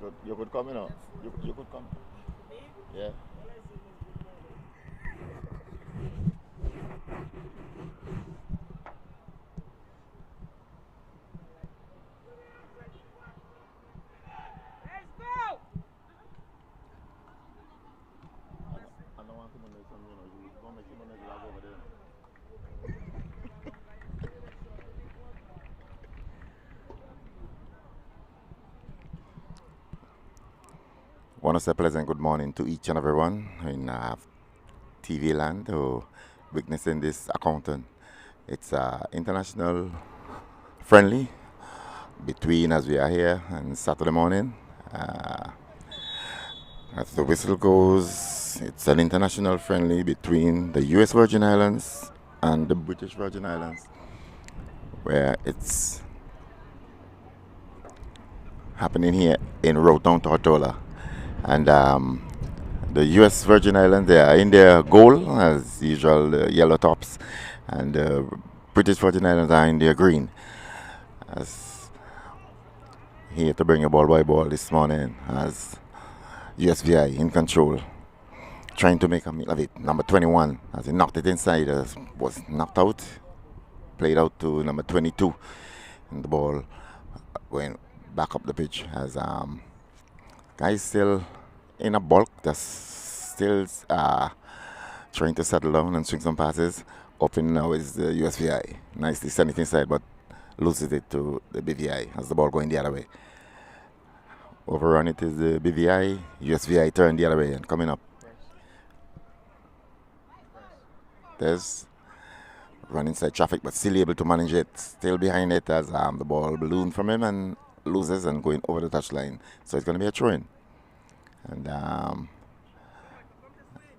You could come, you could come. Yeah. I don't want to make some, you don't make some lag over there. Want to say pleasant good morning to each and everyone in TV land who witnessing this accounting. It's international friendly between as we are here on Saturday morning. Uh, as the whistle goes, it's an international friendly between the US Virgin Islands and the British Virgin Islands, where it's happening here in Rotown, Tortola. And the US Virgin Islands, they are in their goal, as usual, the yellow tops, and the British Virgin Islands are in their green. As here to bring a ball by ball this morning, as USVI in control, trying to make a meal of it. Number 21, as he knocked it inside, was knocked out, played out to number 22, and the ball went back up the pitch as guys still in a bulk, that's still trying to settle down and swing some passes. Open now is the USVI. Nicely sent it inside, but loses it to the BVI as the ball going the other way. Overrun it is the BVI. USVI turn the other way and coming up. There's run inside traffic, but still able to manage it. Still behind it as the ball ballooned from him and loses and going over the touchline. So it's going to be a throw-in. And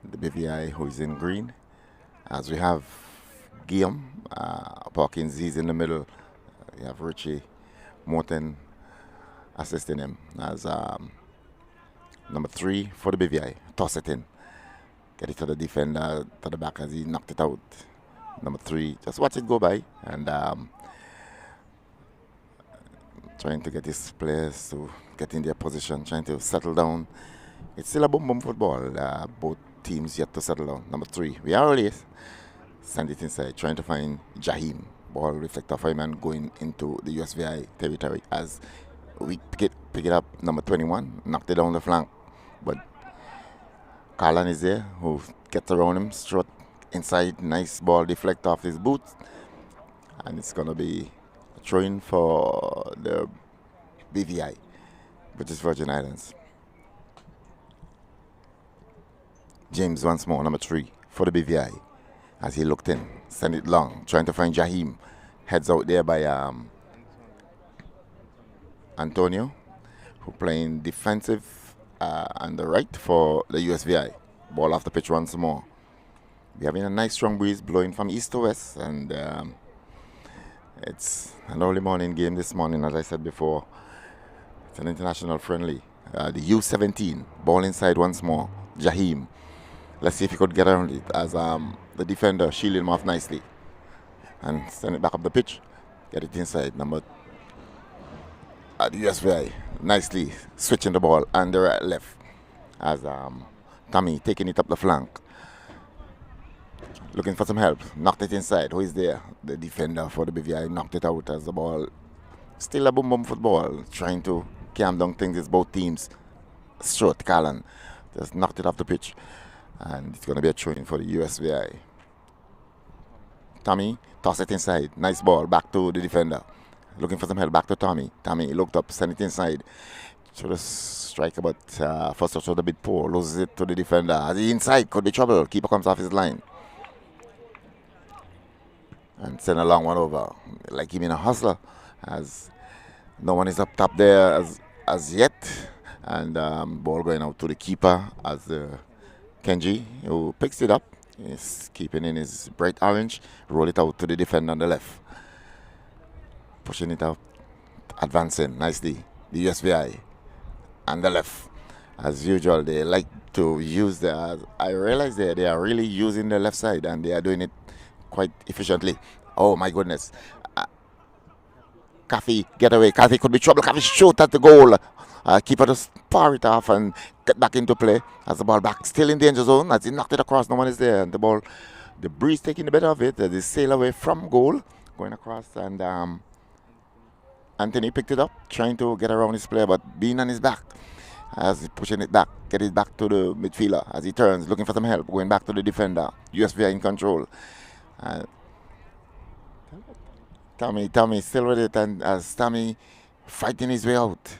the BVI who is in green. As we have Guillaume Parkins, he's in the middle. We have Richie Morton assisting him as number 3 for the BVI. Toss it in. Get it to the defender, to the back as he knocked it out. Number 3, just watch it go by. And trying to get his players to get in their position, trying to settle down. It's still a boom football. Both teams yet to settle down. Number 3, we are early. Send it inside, trying to find Jahim. Ball reflect off him and going into the USVI territory as we pick it up. Number 21, knocked it down the flank. But Carlan is there, who gets around him, strut inside, nice ball deflect off his boots. And it's going to be a throw-in for the BVI, British Virgin Islands. James once more, number 3 for the BVI. As he looked in, send it long, trying to find Jahim. Heads out there by Antonio, who playing defensive on the right for the USVI. Ball off the pitch once more. We're having a nice strong breeze blowing from east to west, and it's an early morning game this morning, as I said before. It's an international friendly. The U17, ball inside once more. Jahim. Let's see if he could get around it as the defender shielding him off nicely. And send it back up the pitch. Get it inside. Number the USVI nicely switching the ball and the right left as Tommy taking it up the flank. Looking for some help. Knocked it inside. Who is there? The defender for the BVI knocked it out as the ball. Still a boom football. Trying to calm down things. It's both teams. Strut, Callan. Just knocked it off the pitch. And it's going to be a throw-in for the USVI. Tommy, toss it inside. Nice ball. Back to the defender. Looking for some help. Back to Tommy. Tommy looked up, sent it inside. Should have strike, but first touch was a bit poor. Loses it to the defender. As he inside, could be trouble. Keeper comes off his line. And send a long one over. Like him in a hustler. As no one is up top there as yet. And ball going out to the keeper as Kenji, who picks it up. He's keeping in his bright orange. Roll it out to the defender on the left. Pushing it out. Advancing nicely. The USVI. On the left. As usual, they like to use I realize they are really using the left side and they are doing it quite efficiently. Oh my goodness. Caffey get away. Caffey could be trouble. Caffey shoot at the goal. Keeper just par it off and get back into play. As the ball back, still in danger zone. As he knocked it across, no one is there. And the ball, the breeze taking the better of it. As they sail away from goal, going across. And Anthony picked it up, trying to get around his player, but being on his back. As he's pushing it back, get it back to the midfielder. As he turns, looking for some help, going back to the defender. USVI in control. Tommy still with it, and as Tommy fighting his way out,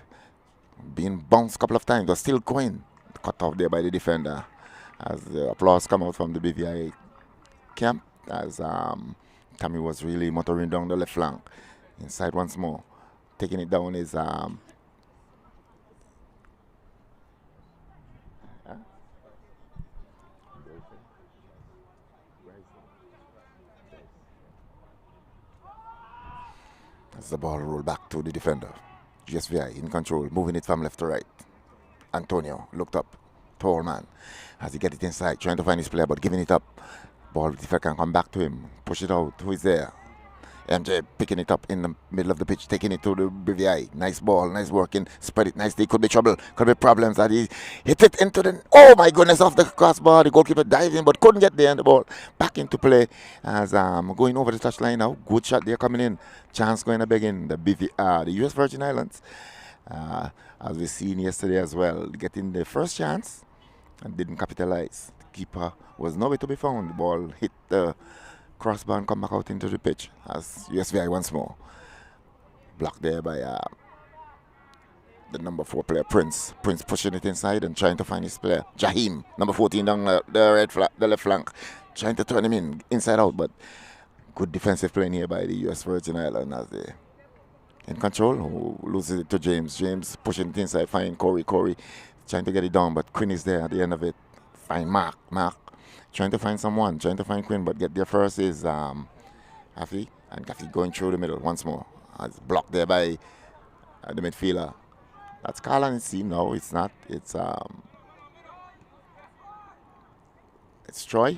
being bounced a couple of times, but still going. Cut off there by the defender. As the applause come out from the BVI camp, as Tommy was really motoring down the left flank. Inside once more. Taking it down is as the ball rolled back to the defender. USVI in control, moving it from left to right. Antonio looked up, tall man, as he get it inside, trying to find his player, but giving it up. Ball, if I can come back to him, push it out. Who is there? MJ picking it up in the middle of the pitch, taking it to the BVI. Nice ball, nice working, spread it nicely. Could be trouble, could be problems. That he hit it into the, oh my goodness, off the crossbar. The goalkeeper dived in, but couldn't get there, and the ball back into play as going over the touchline now. Good shot there coming in. Chance going to begin. The BVI, the US Virgin Islands, as we seen yesterday as well, getting the first chance and didn't capitalize. The keeper was nowhere to be found. The ball hit the crossbar and come back out into the pitch as USVI once more. Blocked there by the number 4 player, Prince. Prince pushing it inside and trying to find his player. Jahim, number 14 down the left flank. Trying to turn him inside out, but good defensive play here by the US Virgin Islands as they in control. Who loses it to James. James pushing it inside, find Corey. Corey trying to get it down, but Quinn is there at the end of it. Find Mark. Trying to find someone, trying to find Quinn, but get there first is Caffey, and Caffey going through the middle once more. It's blocked there by the midfielder. That's Carl it seems. No, it's not. It's Troy.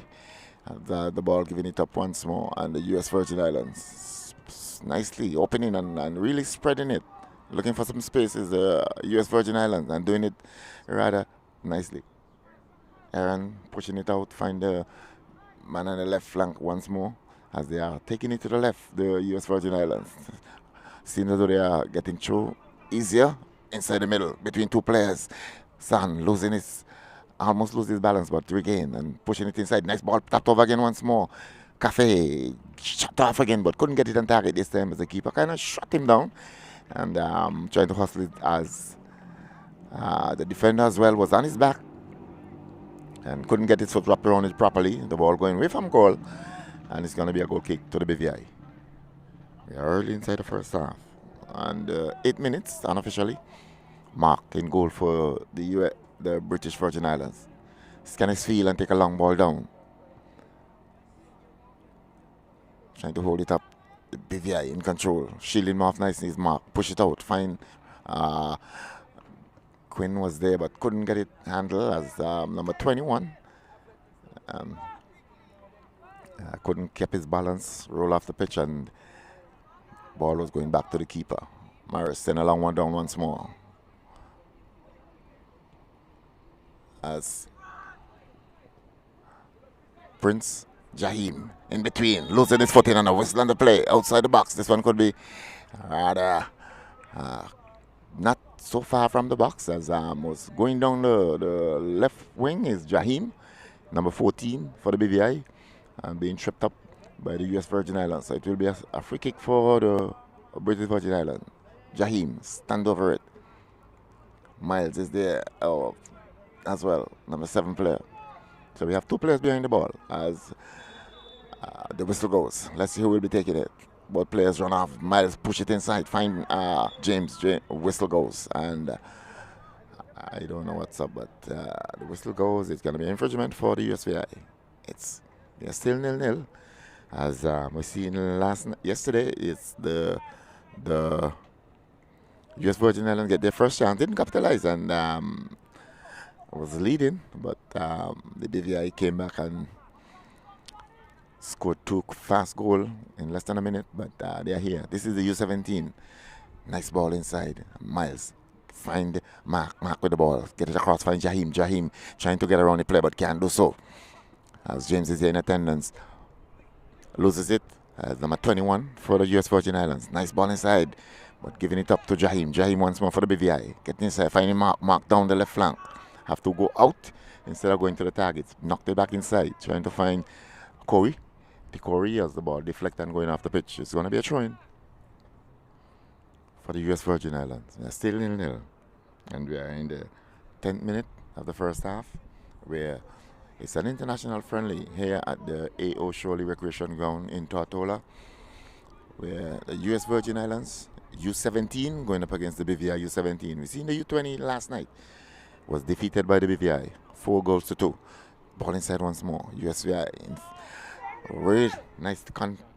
And the ball giving it up once more, and the US Virgin Islands nicely opening and really spreading it. Looking for some space is the US Virgin Islands and doing it rather nicely. Aaron pushing it out, find the man on the left flank once more as they are taking it to the left, the US Virgin Islands. Seems as though they are getting through easier inside the middle between two players. San almost loses his balance, but regain and pushing it inside. Nice ball tapped over again once more. Cafe shut off again, but couldn't get it on target this time as the keeper kind of shut him down and trying to hustle it as the defender as well was on his back and couldn't get his foot wrapped around it properly. The ball going away from goal, and it's going to be a goal kick to the BVI. We are early inside the first half, and 8 minutes unofficially. Mark in goal for the British Virgin Islands. Scan his field and take a long ball down. Trying to hold it up. The BVI in control, shielding him off nicely. Is Mark push it out? Fine. Quinn was there but couldn't get it handled as number 21 couldn't keep his balance, roll off the pitch, and ball was going back to the keeper. Maris sent a long one down once more as Prince Jahim in between, losing his footing and a whistle on the play outside the box. This one could be rather not so far from the box as was going down the left wing is Jahim, number 14 for the BVI, and being tripped up by the US Virgin Islands. So it will be a free kick for the British Virgin Islands. Jahim, stand over it. Miles is there as well, number 7 player. So we have 2 players behind the ball as the whistle goes. Let's see who will be taking it. Both players run off. Miles push it inside. Find James. Whistle goes. And I don't know what's up, but the whistle goes. It's going to be infringement for the USVI. They're still 0-0. As we seen yesterday, it's the US Virgin Islands get their first chance. Didn't capitalize and was leading, but the BVI came back and Scored two fast goal in less than a minute, but they are here. This is the U17. Nice ball inside. Miles. Find Mark. Mark with the ball. Get it across. Find Jahim. Jahim trying to get around the play, but can't do so. As James is here in attendance. Loses it. Number 21 for the US Virgin Islands. Nice ball inside, but giving it up to Jahim. Jahim once more for the BVI. Getting inside. Finding Mark. Mark down the left flank. Have to go out instead of going to the targets. Knocked it back inside. Trying to find Corey. The Corey has the ball deflect and going off the pitch. It's going to be a throw-in for the US Virgin Islands. We're still 0-0. And we are in the 10th minute of the first half, where it's an international friendly here at the A.O. Shirley Recreation Ground in Tortola, where the US Virgin Islands U17 going up against the BVI U17. We seen the U20 last night was defeated by the BVI 4-2. Ball inside once more. USVI really nice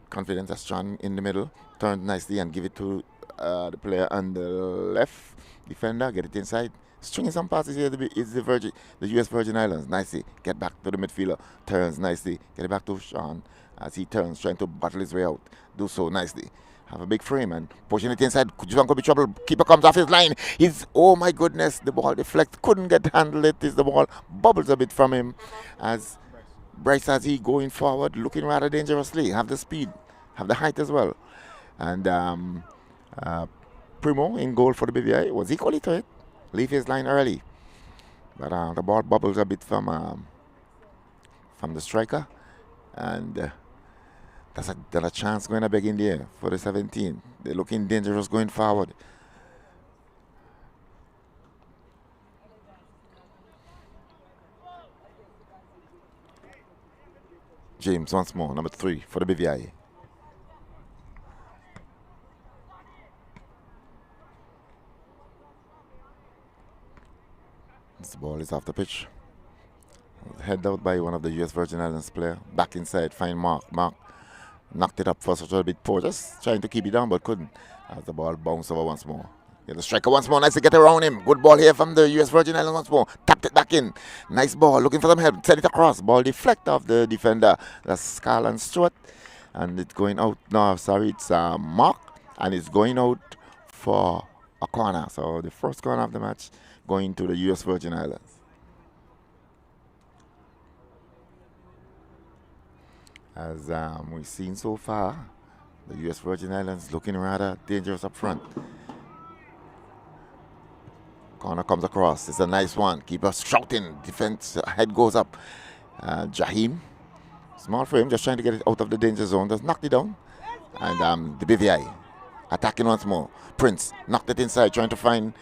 confidence and strong in the middle. Turned nicely and give it to the player on the left defender. Get it inside. Stringing some passes here is the US Virgin Islands. Nicely. Get back to the midfielder. Turns nicely. Get it back to Sean as he turns, trying to battle his way out. Do so nicely. Have a big frame and pushing it inside. Could be trouble. Keeper comes off his line. Oh my goodness, the ball deflects. Couldn't get handled. It is the ball bubbles a bit from him as Bryce as he going forward, looking rather dangerously. Have the speed, have the height as well. And Primo in goal for the BVI was equally to it. Leave his line early. But the ball bubbles a bit from the striker. And there's a chance going to beg in there for the 17. They're looking dangerous going forward. James once more, number 3 for the BVI. This ball is off the pitch. Head out by one of the US Virgin Islands player. Back inside, find Mark. Mark knocked it up for such a bit poor. Just trying to keep it down, but couldn't. As the ball bounced over once more. Yeah, the striker once more. Nice to get around him. Good ball here from the US Virgin Islands once more. Tapped it back in. Nice ball. Looking for some help. Send it across. Ball deflect off the defender. That's Scarlett Stewart. And it's going out. No, sorry. It's Mark. And it's going out for a corner. So the first corner of the match going to the US Virgin Islands. As we've seen so far, the US Virgin Islands looking rather dangerous up front. Corner comes across. It's a nice one. Keeper shouting. Defense head goes up. Jahim. Small frame, just trying to get it out of the danger zone. Just knocked it down. And the BVI attacking once more. Prince knocked it inside, trying to find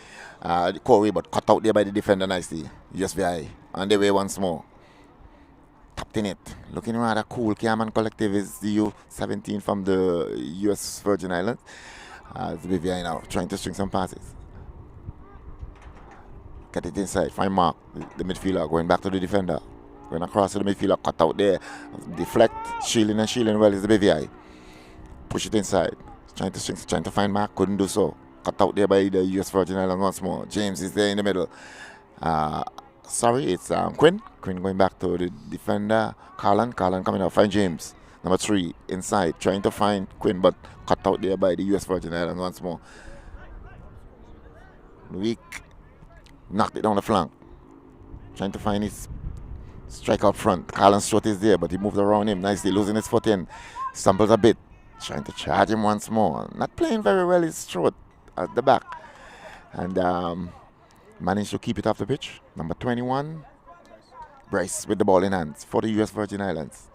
Corey, but cut out there by the defender nicely. USVI on the way once more. Tapped in it. Looking rather cool. Calm collective is the U17 from the US Virgin Islands. The BVI now trying to string some passes. Get it inside. Find Mark, the midfielder, going back to the defender. Going across to the midfielder, cut out there. Deflect, shielding well is the BVI. Push it inside. Trying to find Mark, couldn't do so. Cut out there by the US Virgin Islands once more. James is there in the middle. Sorry, it's Quinn. Quinn going back to the defender. Carlin coming out. Find James, number 3, inside. Trying to find Quinn, but cut out there by the US Virgin Islands once more. Weak. Knocked it down the flank. Trying to find his strike up front. Carlin Stewart is there, but he moved around him nicely, losing his foot in. Stumbles a bit. Trying to charge him once more. Not playing very well his Stewart at the back. And managed to keep it off the pitch. Number 21. Bryce with the ball in hands for the US Virgin Islands.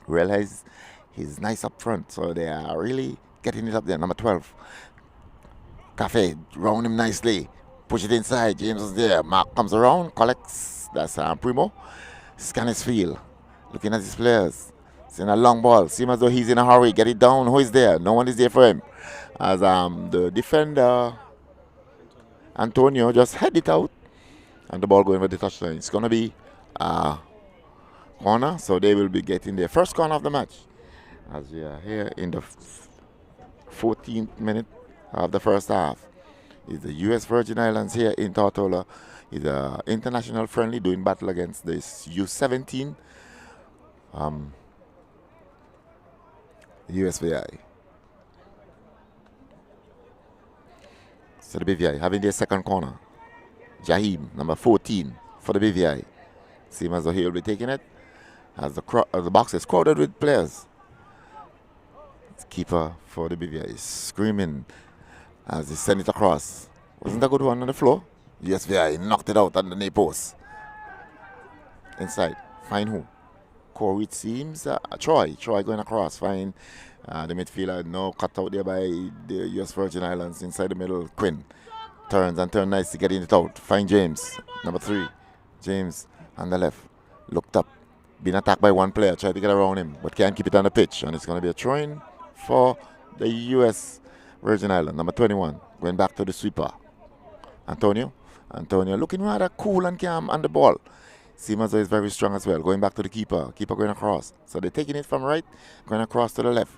Realize he's nice up front, so they are really getting it up there. Number 12. Cafe round him nicely. Push it inside. James is there. Mark comes around, collects. That's Primo. Scan his field. Looking at his players. Seeing a long ball. Seems as though he's in a hurry. Get it down. Who is there? No one is there for him. As the defender, Antonio, just head it out. And the ball going for the touchline. It's going to be corner. So they will be getting their first corner of the match. As we are here in the 14th minute of the first half. Is the US Virgin Islands here in Tortola. Is international friendly, doing battle against this U17. USVI. So the BVI having their second corner. Jaheim, number 14 for the BVI. Seems as though he'll be taking it as the box is crowded with players. Keeper for the BVI is screaming as he send it across. Wasn't a good one on the floor. USVI knocked it out on the knee post. Inside, find who? Corey, it seems. Troy going across. Find the midfielder. No cut out there by the US Virgin Islands. Inside the middle, Quinn. Turns nice to getting it out. Find James, number 3. James on the left. Looked up. Been attacked by one player. Tried to get around him, but can't keep it on the pitch. And it's going to be a throw-in for the US Virgin Islands. Number 21. Going back to the sweeper. Antonio looking rather cool and calm on the ball. Seems as though he's very strong as well. Going back to the keeper. Keeper going across. So they're taking it from right, going across to the left.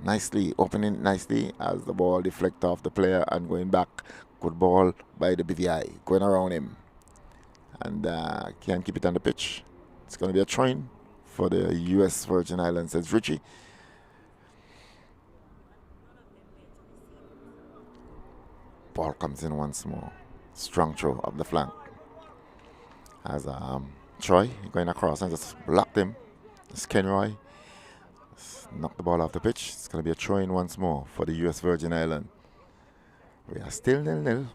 Nicely, opening nicely as the ball deflects off the player and going back. Good ball by the BVI. Going around him. And can't keep it on the pitch. It's going to be a throw-in for the US Virgin Islands. It's Richie. Ball comes in once more. Strong throw up the flank. As Troy going across and just blocked him. It's Kenroy. Knocked the ball off the pitch. It's going to be a throw-in once more for the US Virgin Islands. We are still 0-0.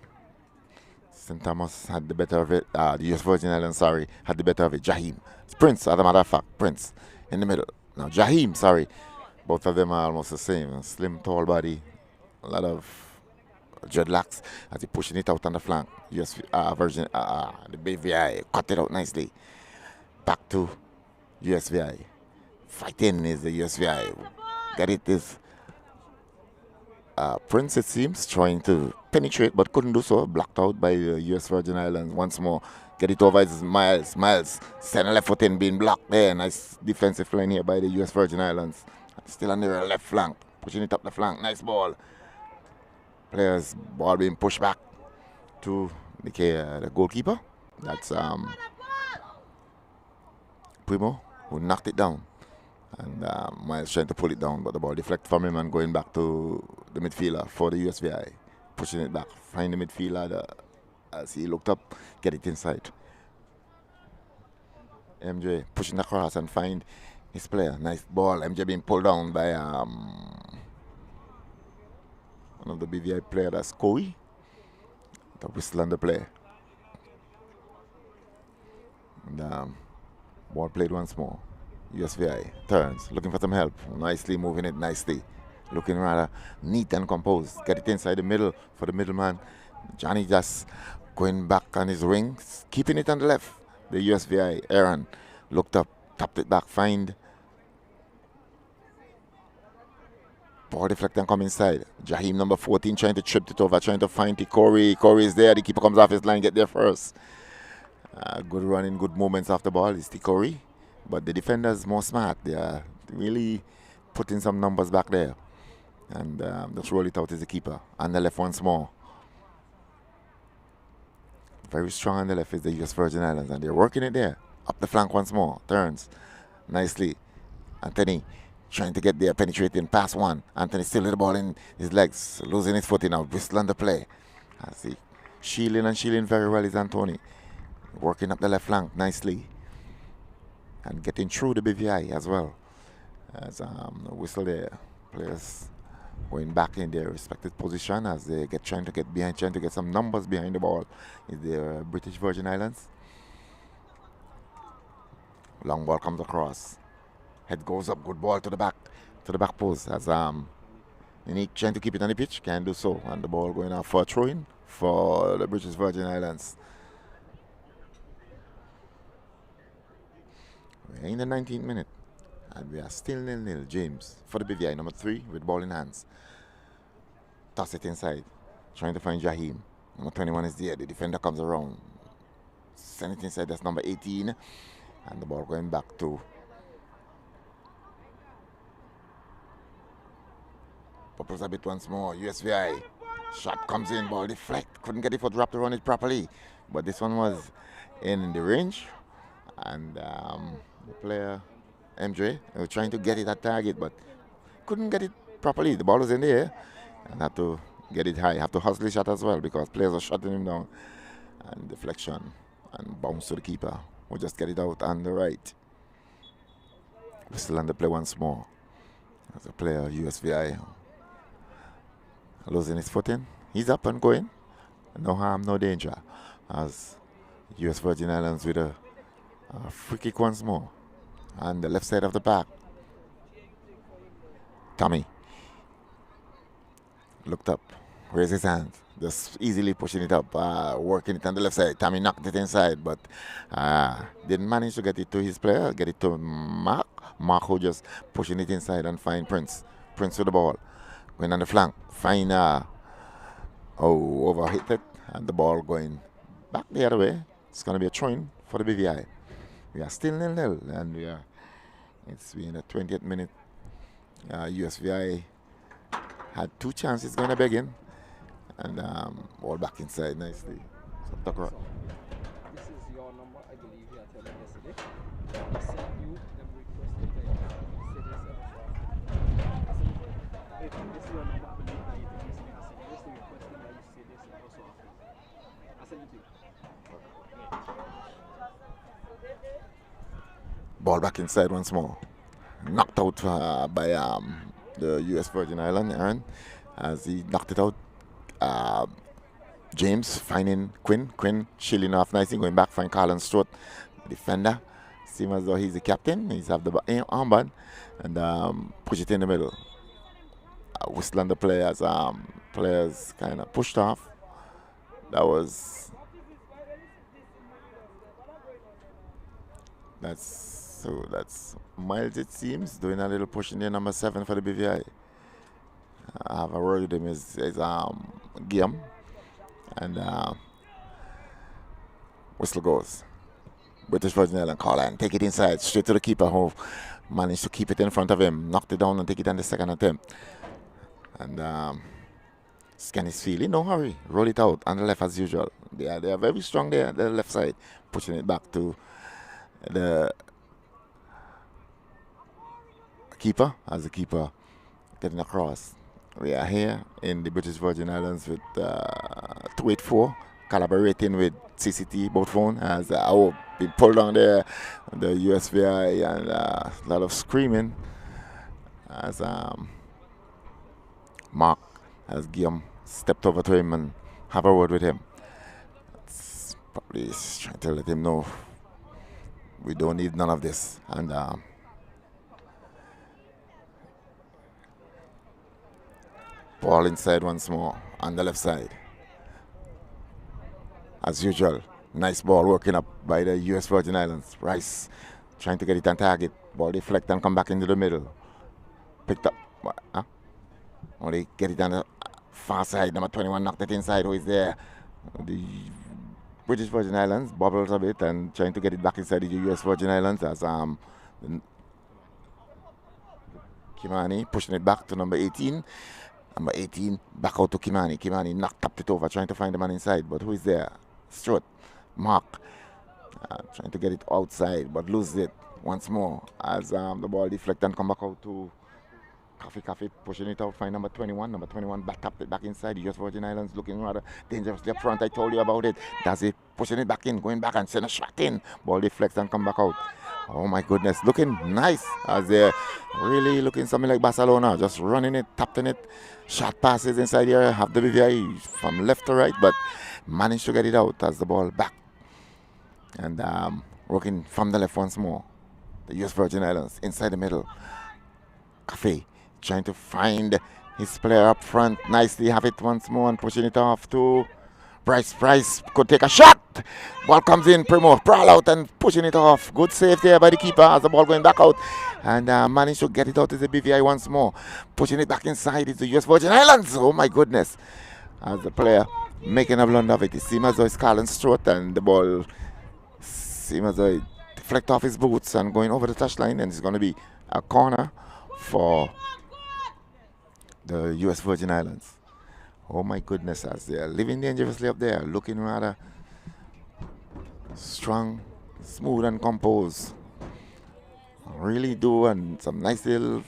St. Thomas had the better of it. The US Virgin Islands, had the better of it. Jaheim. It's Prince, as a matter of fact. Prince in the middle. Now, Jaheim, Both of them are almost the same. Slim, tall body. A lot of dreadlocks as he pushing it out on the flank. US Virgin, the BVI cut it out nicely. Back to USVI. Fighting is the USVI. Get it is Prince, it seems, trying to penetrate but couldn't do so. Blocked out by the US Virgin Islands once more. Get it over, it's Miles. Miles, center left foot in, being blocked there. Nice defensive line here by the US Virgin Islands. Still on the left flank, pushing it up the flank. Nice ball. Players, ball being pushed back to the goalkeeper. That's Primo, who knocked it down. And Miles trying to pull it down, but the ball deflected from him and going back to the midfielder for the USVI. Pushing it back. Find the midfielder as he looked up, get it inside. MJ pushing across and find his player. Nice ball. MJ being pulled down by one of the BVI players, that's Koi. The whistle on the play. And ball played once more. USVI turns, looking for some help. Nicely moving it nicely. Looking rather neat and composed. Get it inside the middle for the middleman. Johnny just going back on his wings. Keeping it on the left. The USVI, Aaron, looked up, tapped it back, find. Ball deflect and come inside. Jaheim, number 14, trying to trip it over, trying to find it. Corey is there. The keeper comes off his line, get there first. Good running, good movements off the ball. It's Corey. But the defenders more smart. They are really putting some numbers back there. And just roll it out as the keeper. On the left once more. Very strong on the left is the US Virgin Islands. And they're working it there. Up the flank once more. Turns nicely. Anthony trying to get there. Penetrating past one. Anthony still with the ball in his legs. Losing his footing now. Whistle on the play. I see. Shielding very well is Anthony. Working up the left flank nicely. And getting through the BVI as well. As a whistle there. Players going back in their respective position as they trying to get some numbers behind the ball. Is the British Virgin Islands. Long ball comes across. Head goes up, good ball to the back post. As Unique trying to keep it on the pitch, can do so. And the ball going out for a throw-in for the British Virgin Islands. We're in the 19th minute. And we are still 0-0. James for the BVI, number 3, with ball in hands. Toss it inside. Trying to find Jaheim. Number 21 is there. The defender comes around. Send it inside. That's number 18. And the ball going back to Popples a bit once more. USVI. Shot comes in. Ball deflect. Couldn't get it for drop to run it properly. But this one was in the range. And the player, MJ, was trying to get it at target, but couldn't get it properly. The ball was in the air and had to get it high. Have to hustle the shot as well because players are shutting him down. And deflection and bounce to the keeper. We'll just get it out on the right. We're still on the play once more. As a player, USVI losing his footing. He's up and going. No harm, no danger. As US Virgin Islands with a free kick once more. On the left side of the park. Tommy looked up, raised his hand, just easily pushing it up, working it on the left side. Tommy knocked it inside, but didn't manage to get it to his player, get it to Mark. Mark who just pushing it inside and find Prince. Prince with the ball, going on the flank, find overhit it, and the ball going back the other way. It's going to be a throw-in for the BVI. We are still 0-0, and it's been the 20th minute. USVI had two chances going to begin, and ball back inside nicely. So tuck right. This is your number, I believe you had told me yesterday. I sent you them requested that you said this I think this is your number, I believe that you think this I sent you this requested that you say this also often. I sent it to you. Ball back inside once more. Knocked out by the US Virgin Island, Aaron, as he knocked it out. James finding Quinn. Quinn shielding off nicely, going back, find Carlin Stewart, defender. Seems as though he's the captain. He's have the armband and push it in the middle. Whistle on the players. Players kind of pushed off. That's Miles, it seems, doing a little push in there, number 7 for the BVI. I have a word with him is Guillaume. And whistle goes. British Virgin Island call and take it inside, straight to the keeper who managed to keep it in front of him, knocked it down and take it on the second attempt. And scan his field, in no hurry, roll it out on the left as usual. They are very strong there at the left side, pushing it back to the keeper, as the keeper getting across. We are here in the British Virgin Islands with 284, collaborating with CCT, both phone, as been pulled down there, the USVI, and a lot of screaming as Mark, as Guillaume stepped over to him and have a word with him. It's probably trying to let him know we don't need none of this. And ball inside once more on the left side. As usual, nice ball working up by the US Virgin Islands. Rice trying to get it on target. Ball deflect and come back into the middle. Picked up. Only get it on the far side. Number 21 knocked it inside. Who is there? The British Virgin Islands bobbles a bit and trying to get it back inside the US Virgin Islands as Kimani pushing it back to number 18. Number 18 back out to Kimani. Kimani tapped it over, trying to find the man inside. But who is there? Stewart. Mark. Trying to get it outside, but loses it once more as the ball deflect and come back out to Coffee pushing it out, find number 21. Number 21 tapped it back inside. The US Virgin Islands looking rather dangerously up front. I told you about it. Does it pushing it back in, going back and send a shot in. Ball deflects and come back out. Oh my goodness, looking nice as they're really looking something like Barcelona, just running it, tapping it, shot passes inside here, have the BVI from left to right, but managed to get it out as the ball back. And working from the left once more. The US Virgin Islands inside the middle. Cafe trying to find his player up front, nicely have it once more and pushing it off to Bryce. Bryce could take a shot. Ball comes in, Primo prowl out and pushing it off. Good save there by the keeper as the ball going back out and managed to get it out to the BVI once more. Pushing it back inside is the US Virgin Islands. Oh my goodness. As the player making a blunder of it. It seems as though it's Carlin Stewart and the ball seems as though it deflect off his boots and going over the touchline, and it's going to be a corner for the US Virgin Islands. Oh my goodness, as they are living dangerously up there, looking rather strong, smooth and composed. Really doing some nice little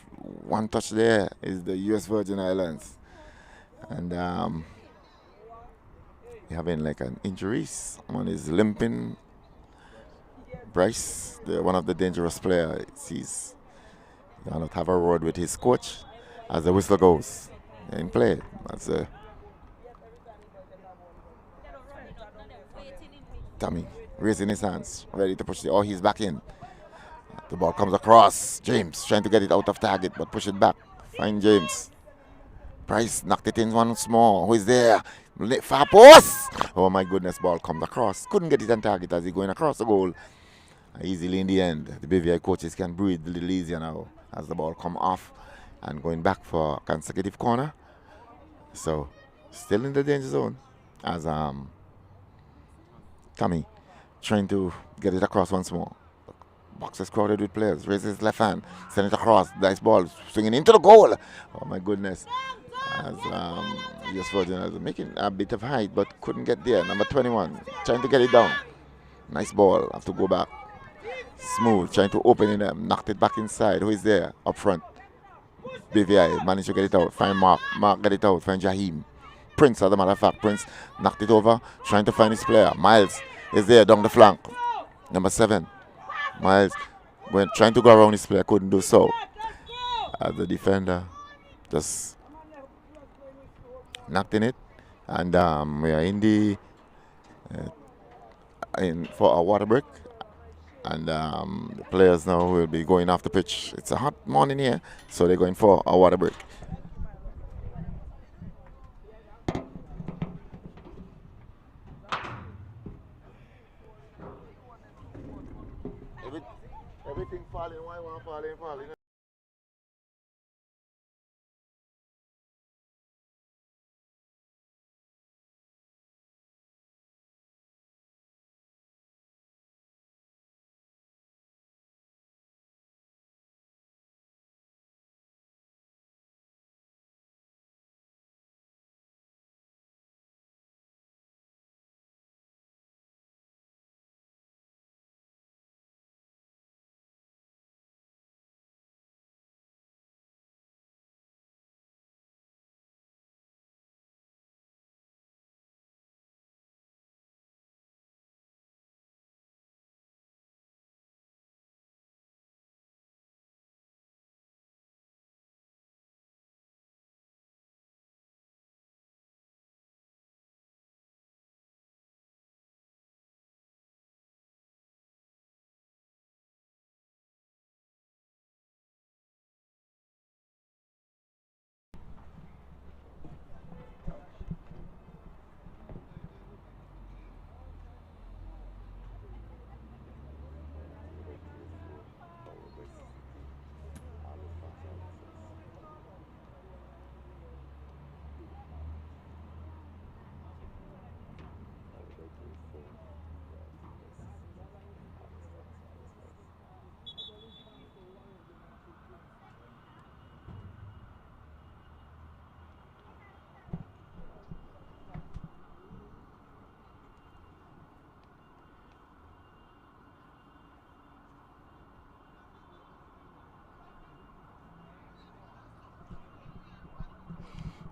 one touch there is the US Virgin Islands. And we're having like an injuries. One is limping. Bryce, one of the dangerous players, he's going to have a word with his coach as the whistle goes. In play. That's Tommy raising his hands, ready to push it. Oh, he's back in. The ball comes across. James trying to get it out of target, but push it back. Find James. Price knocked it in once more. Who is there? Far post. Oh my goodness, ball comes across. Couldn't get it on target as he going across the goal. Easily in the end. The BVI coaches can breathe a little easier now as the ball come off and going back for consecutive corner. So still in the danger zone as Tommy trying to get it across once more. Box is crowded with players. Raises his left hand. Send it across. Nice ball. Swinging into the goal. Oh my goodness. As US Virgin is making a bit of height but couldn't get there. Number 21. Trying to get it down. Nice ball. Have to go back. Smooth. Trying to open it up. Knocked it back inside. Who is there? Up front. BVI managed to get it out. Find Mark. Mark get it out. Find Jaheim. Prince, as a matter of fact. Prince knocked it over. Trying to find his player. Miles is there down the flank. Number 7. Miles trying to go around his player, couldn't do so. The defender just knocked in it, and we are in the for a water break, and the players now will be going off the pitch. It's a hot morning here, so they're going for a water break. Everything falling, why one falling?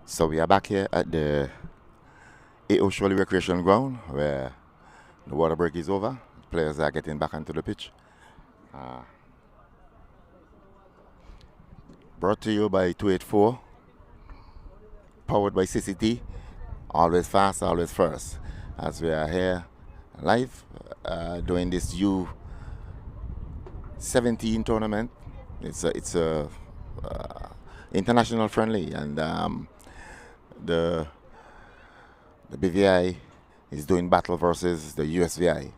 So we are back here at the A.O. Shirley Recreation Ground where the water break is over. Players are getting back onto the pitch. Brought to you by 284, powered by CCT. Always fast, always first. As we are here live doing this U17 tournament. It's a international friendly, and the BVI is doing battle versus the USVI.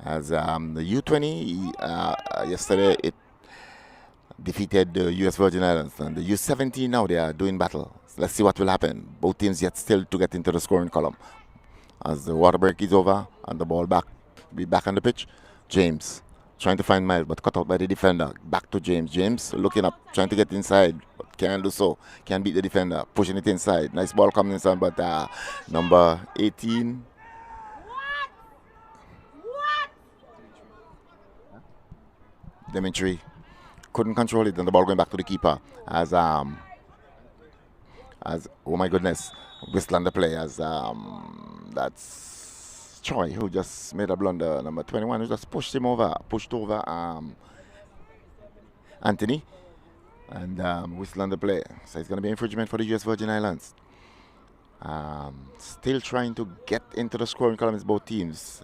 As the U20 yesterday it defeated the US Virgin Islands, and the U17 now they are doing battle. So let's see what will happen. Both teams yet still to get into the scoring column. As the water break is over and the ball be back on the pitch. James trying to find Miles, but cut out by the defender. Back to James. James looking up, trying to get inside, but can't do so. Can't beat the defender. Pushing it inside. Nice ball coming inside, but number 18. Dimitri couldn't control it, and the ball going back to the keeper as oh my goodness, whistle on the play as that's Troy who just made a blunder. Number 21 who just pushed over Anthony, and whistle on the play. So it's going to be infringement for the US Virgin Islands. Still trying to get into the scoring columns, both teams.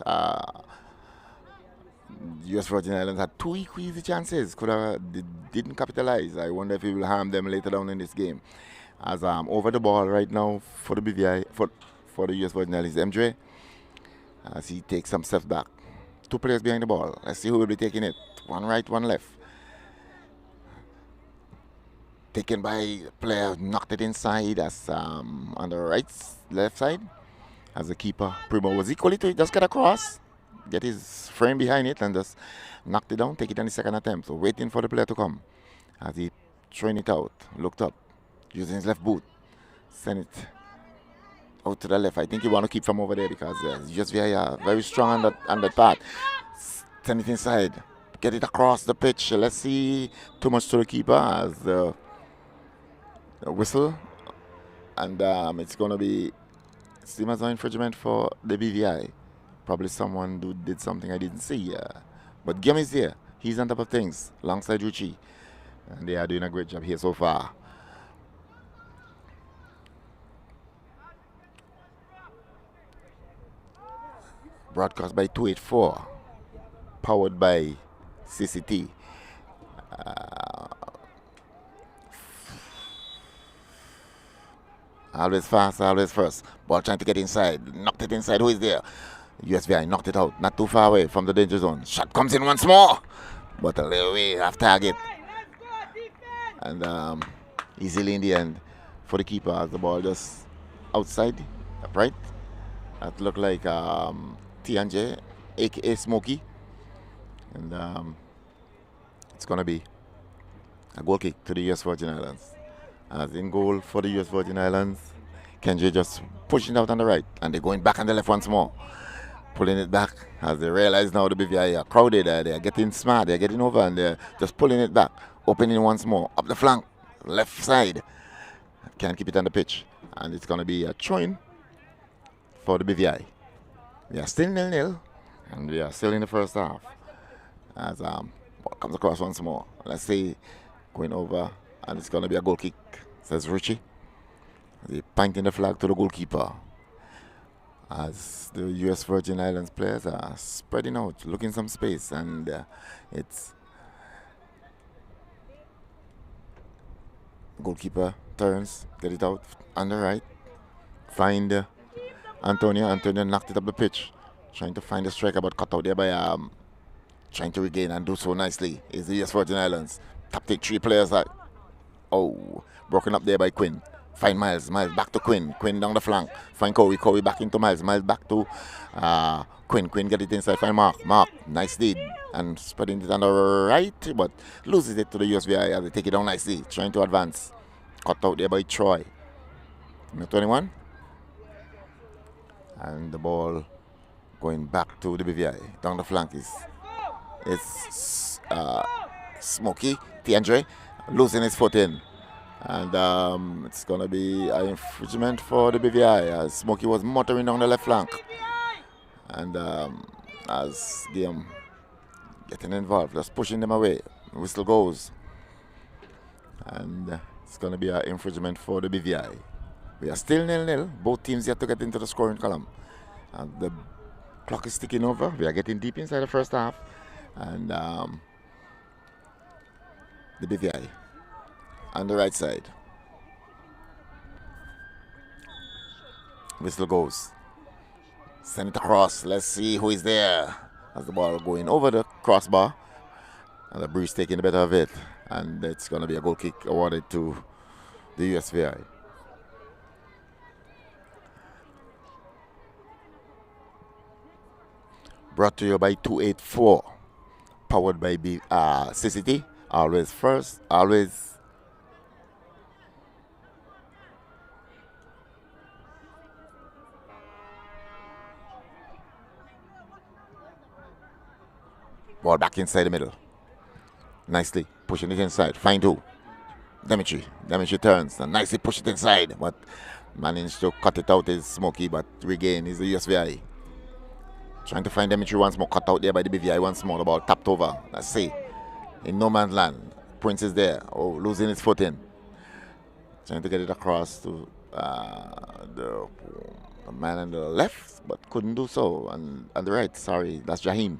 US Virgin Islands had two easy chances, didn't capitalize. I wonder if it will harm them later down in this game. As over the ball right now for the BVI, for the US Virgin Islands, MJ, as he takes some steps back. Two players behind the ball. Let's see who will be taking it. One right, one left. Taken by a player, knocked it inside as on the left side. As the keeper, Primo was equally to it, just get across, get his frame behind it and just knocked it down, take it on the second attempt. So waiting for the player to come. As he throwing it out, looked up, using his left boot, send it out to the left. I think he want to keep from over there because USVI very strong on that part. Send it inside, get it across the pitch. Let's see, too much to the keeper as the whistle, and it's going to be seen as an infringement for the BVI. Probably someone who did something I didn't see. But Gem is there. He's on top of things alongside Ruchi, and they are doing a great job here so far. Broadcast by 284, powered by CCT. Always fast, always first. Ball trying to get inside. Knocked it inside. Who is there? USVI knocked it out. Not too far away from the danger zone. Shot comes in once more. But a little way off target. And easily in the end for the keeper as the ball just outside. Upright. That looked like TNJ, aka Smokey. And it's going to be a goal kick to the US Virgin Islands. As in goal for the US Virgin Islands, Kenji just pushing out on the right, and they're going back on the left once more, pulling it back as they realize now the BVI are crowded. They're getting smart, they're getting over, and they're just pulling it back, opening once more up the flank, left side. Can't keep it on the pitch, and it's going to be a throw-in for the BVI. We are still 0-0, and we are still in the first half. As ball comes across once more. Let's see, going over. And it's going to be a goal kick, says Richie. They pointing the flag to the goalkeeper. As the US Virgin Islands players are spreading out, looking some space. And it's goalkeeper turns, get it out on the right. Find Antonio. Antonio knocked it up the pitch. Trying to find the striker, but cut out there by trying to regain and do so nicely. Is the US Virgin Islands. Tactic three players that. Oh, broken up there by Quinn. Find Miles. Miles back to Quinn. Quinn down the flank. Find Corey. Corey back into Miles. Miles back to Quinn. Quinn get it inside. Find Mark. Mark. Nice lead. And spreading it on the right, but loses it to the USVI as they take it down nicely. Trying to advance. Cut out there by Troy. Number 21. And the ball going back to the BVI. Down the flank is Smokey. Tiandre. Losing his foot in, and it's going to be an infringement for the BVI as Smokey was motoring down the left flank, and as Game getting involved, just pushing them away. Whistle goes, and it's going to be an infringement for the BVI. We are still 0-0. Both teams yet to get into the scoring column, and the clock is ticking over. We are getting deep inside the first half, and the BVI on the right side. Whistle goes. Send it across. Let's see who is there. As the ball going over the crossbar. And the breeze taking the better of it. And it's going to be a goal kick awarded to the USVI. Brought to you by 284. Powered by CCT. Always first, always. Ball back inside the middle. Nicely. Pushing it inside. Find who? Dimitri. Demetri turns and nicely push it inside, but managed to cut it out is Smokey, but regain is the USVI. Trying to find Demetri once more, cut out there by the BVI once more. The ball tapped over. Let's see. In no man's land. Prince is there. Oh, losing his footing. Trying to get it across to the man on the left, but couldn't do so. And on the right, sorry, that's Jaheim.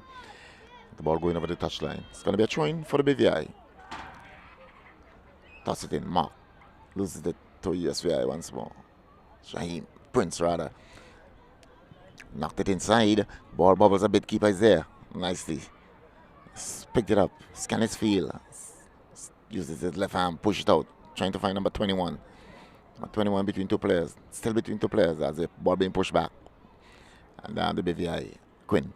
The ball going over the touchline. It's going to be a throw-in for the BVI. Toss it in. Mark loses it to USVI once more. Jaheim, Prince rather. Knocked it inside. Ball bubbles a bit. Keeper is there. Nicely. Picked it up. Scan his field. Uses his left arm. Push it out. Trying to find number 21. Number 21 between two players. Still between two players as the ball being pushed back. And down the BVI. Quinn.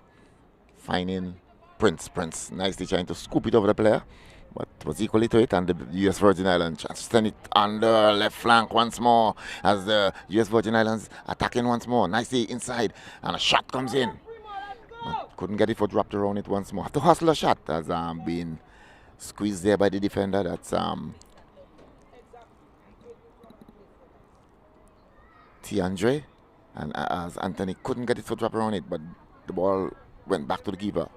Finding Prince. Prince nicely trying to scoop it over the player. But was equally to it, and the US Virgin Islands send it on the left flank once more as the US Virgin Islands attacking once more. Nicely inside, and a shot comes in. But couldn't get it for dropped around it once more. Have to hustle a shot as being squeezed there by the defender. That's Andre, and as Anthony couldn't get it for drop around it, but the ball went back to the keeper.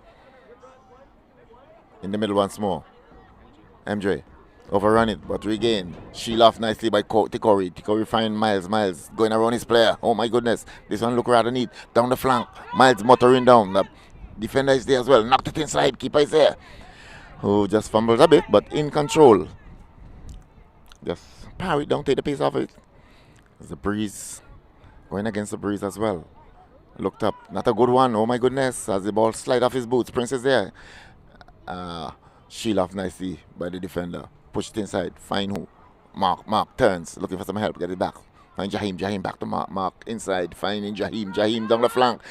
In the middle once more. MJ overrun it, but regain. Shield off nicely by Tikori. Tikori find Miles. Miles going around his player. Oh my goodness. This one look rather neat. Down the flank. Miles motoring down. The defender is there as well. Knocked it inside. Keeper is there. Who just fumbles a bit, but in control. Just power it down, take the pace off it. There's the breeze. Going against the breeze as well. Looked up. Not a good one. Oh my goodness. As the ball slide off his boots. Prince is there. Shield off nicely by the defender. Push it inside. Find who? Mark. Mark turns. Looking for some help. Get it back. Find Jaheim. Jaheim back to Mark. Mark inside. Finding Jaheim. Jaheim down the flank.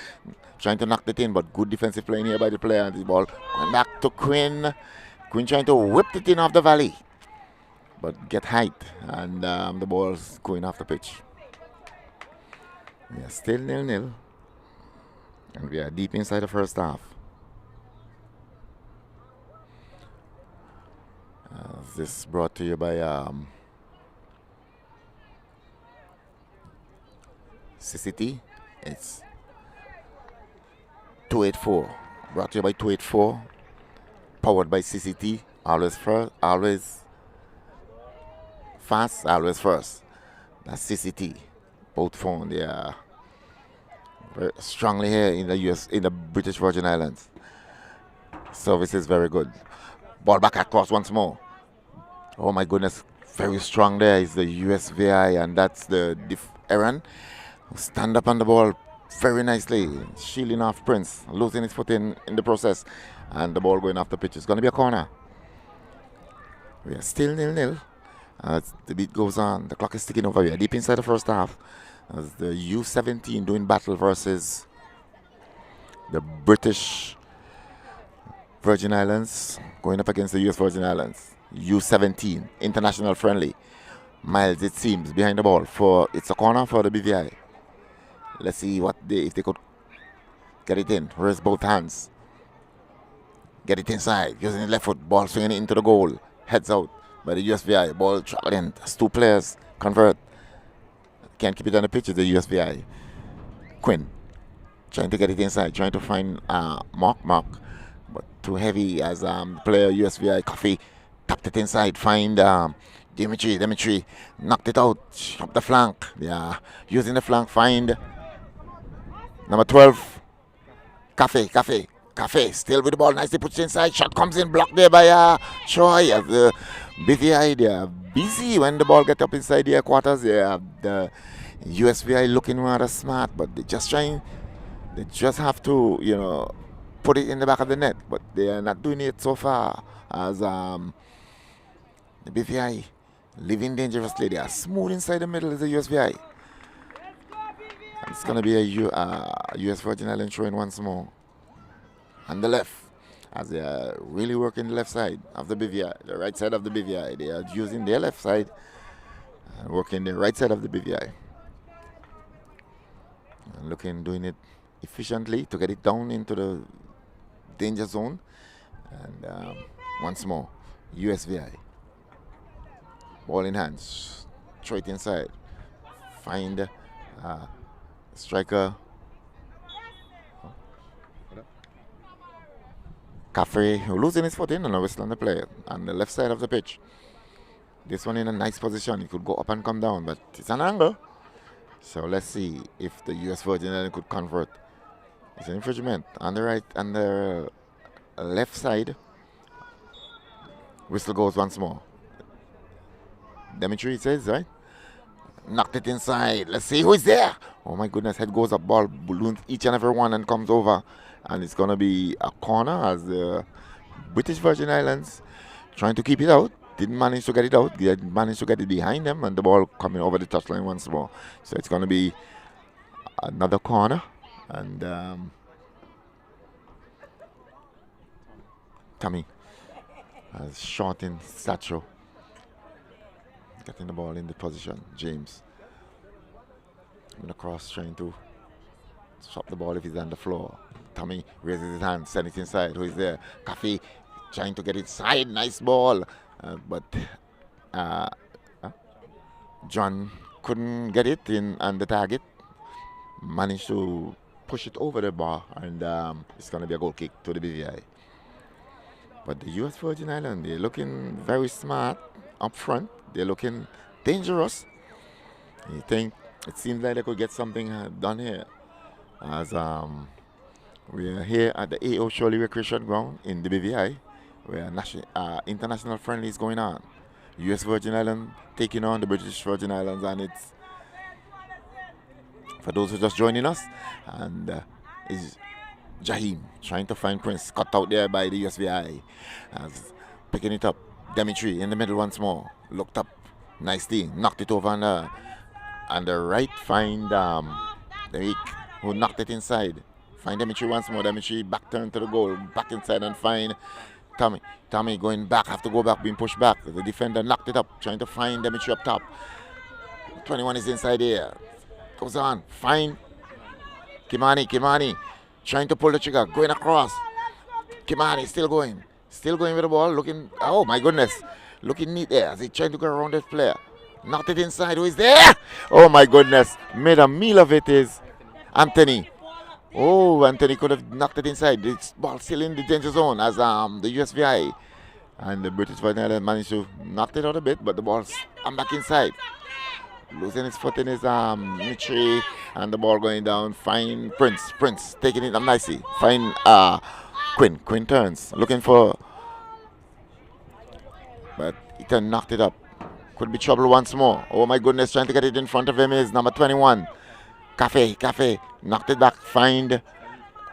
Trying to knock it in, but good defensive playing here by the player. And the ball going back to Quinn. Quinn trying to whip it in off the valley. But get height. And the ball's going off the pitch. We are still 0-0. And we are deep inside the first half. This brought to you by CCT. It's 284. Brought to you by 284. Powered by CCT. Always first, always fast, always first. That's CCT. Both phone. They are very strongly here in the British Virgin Islands. Service is very good. Ball back across once more. Oh my goodness, very strong there is the USVI, and that's the Aaron. Stand up on the ball very nicely, shielding off Prince, losing his foot in the process, and the ball going off the pitch. It's going to be a corner. We are still 0-0. As the beat goes on, the clock is ticking over. We are deep inside the first half. As the U17 doing battle versus the British Virgin Islands going up against the US Virgin Islands. U17 International Friendly. Miles, it seems, behind the ball. It's a corner for the BVI. Let's see if they could get it in. Raise both hands. Get it inside. Using the left foot. Ball swinging into the goal. Heads out by the USVI. Ball traveling. That's two players. Convert. Can't keep it on the pitch. It's the USVI. Quinn trying to get it inside. Trying to find Mark. But too heavy as player USVI Coffee tapped it inside. Find Dimitri knocked it out up the flank. Yeah, using the flank. Find number 12 Cafe still with the ball. Nicely puts it inside. Shot comes in, blocked there by Troy. As the BVI, they are busy when the ball gets up inside their quarters. The USVI looking rather smart, but they just have to put it in the back of the net, but they are not doing it so far. As the BVI living dangerously. They are smooth inside the middle is the USVI. It's going to be a US Virgin Islands throwing once more. On the left, as they are really working the left side of the BVI, the right side of the BVI. They are using their left side and working the right side of the BVI. And doing it efficiently to get it down into the danger zone. And once more, USVI. Ball in hands. Throw it inside. Find striker. Cafe losing his footing and a whistle on the play on the left side of the pitch. This one in a nice position. He could go up and come down, but it's an angle. So let's see if the US Virgin Islands could convert. It's an infringement on the right and the left side. Whistle goes once more. Dimitri says, right? Knocked it inside. Let's see who is there. Oh my goodness, head goes up, ball balloons each and every one and comes over. And it's going to be a corner as the British Virgin Islands trying to keep it out. Didn't manage to get it out. They managed to get it behind them and the ball coming over the touchline once more. So it's going to be another corner. And Tommy has short in stature. Getting the ball in the position. James. In the cross trying to stop the ball if he's on the floor. Tommy raises his hand, send it inside. Who is there? Cafe trying to get it inside. Nice ball. But John couldn't get it in on the target. Managed to push it over the bar. And it's going to be a goal kick to the BVI. But the US Virgin Islands, they're looking very smart up front. They're looking dangerous. You think it seems like they could get something done here. As we are here at the AO Shirley Recreation Ground in the BVI, where international friendly is going on. US Virgin Islands taking on the British Virgin Islands, and it's for those who are just joining us, and is Jahim trying to find Prince, cut out there by the USVI, as picking it up. Dimitri in the middle once more, looked up nicely, knocked it over on the right. Find Derek, who knocked it inside. Find Dimitri once more. Dimitri back turn to the goal, back inside and find Tommy. Tommy going back, have to go back, being pushed back. The defender knocked it up, trying to find Dimitri up top. 21 is inside here. Goes on, find Kimani, trying to pull the trigger, going across. Kimani still going with the ball, looking, oh my goodness, looking neat there as he trying to go around this player. Knocked it inside, who is there? Oh my goodness, made a meal of it is Anthony. Oh, Anthony could have knocked it inside. This ball still in the danger zone as the USVI and the British Virgin Islands managed to knock it out a bit, but the ball's back inside. Losing his foot in his Mitri, and the ball going down. Fine Prince taking it up nicely. Fine Quinn turns, looking for, but he knocked it up. Could be trouble once more. Oh my goodness, trying to get it in front of him is number 21. Cafe, knocked it back. Find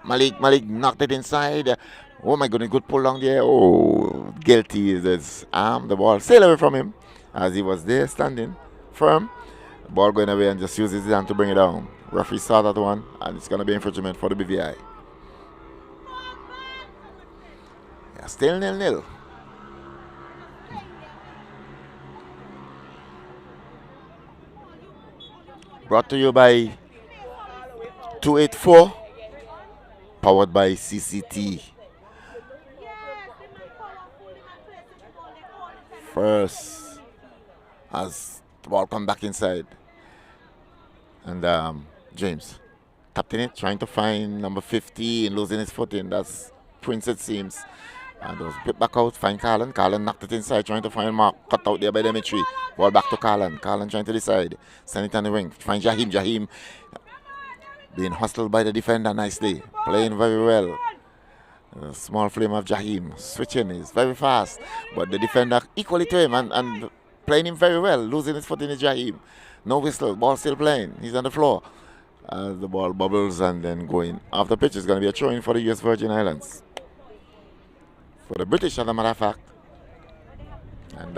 Malik knocked it inside. Oh my goodness, good pull down there. Oh, guilty is his arm. The ball sailed away from him as he was there standing firm. The ball going away and just uses his hand to bring it down. Referee saw that one, and it's going to be infringement for the BVI. Yeah, still 0-0. Brought to you by 284, powered by CCT. First, as the ball come back inside, and James tapped in it, trying to find number 15, losing his footing. That's Prince, it seems. And was put back out, find Carlin. Carlin knocked it inside, trying to find Mark. Cut out there by Dimitri. Ball back to Carlin. Carlin trying to decide. Send it on the wing. Find Jahim. Jahim being hustled by the defender nicely. Playing very well. A small flame of Jahim. Switching is very fast. But the defender equally to him and playing him very well. Losing his foot in his Jahim. No whistle. Ball still playing. He's on the floor. As the ball bubbles and then going off the pitch, is going to be a throw-in for the US Virgin Islands. For the British, as a matter of fact. And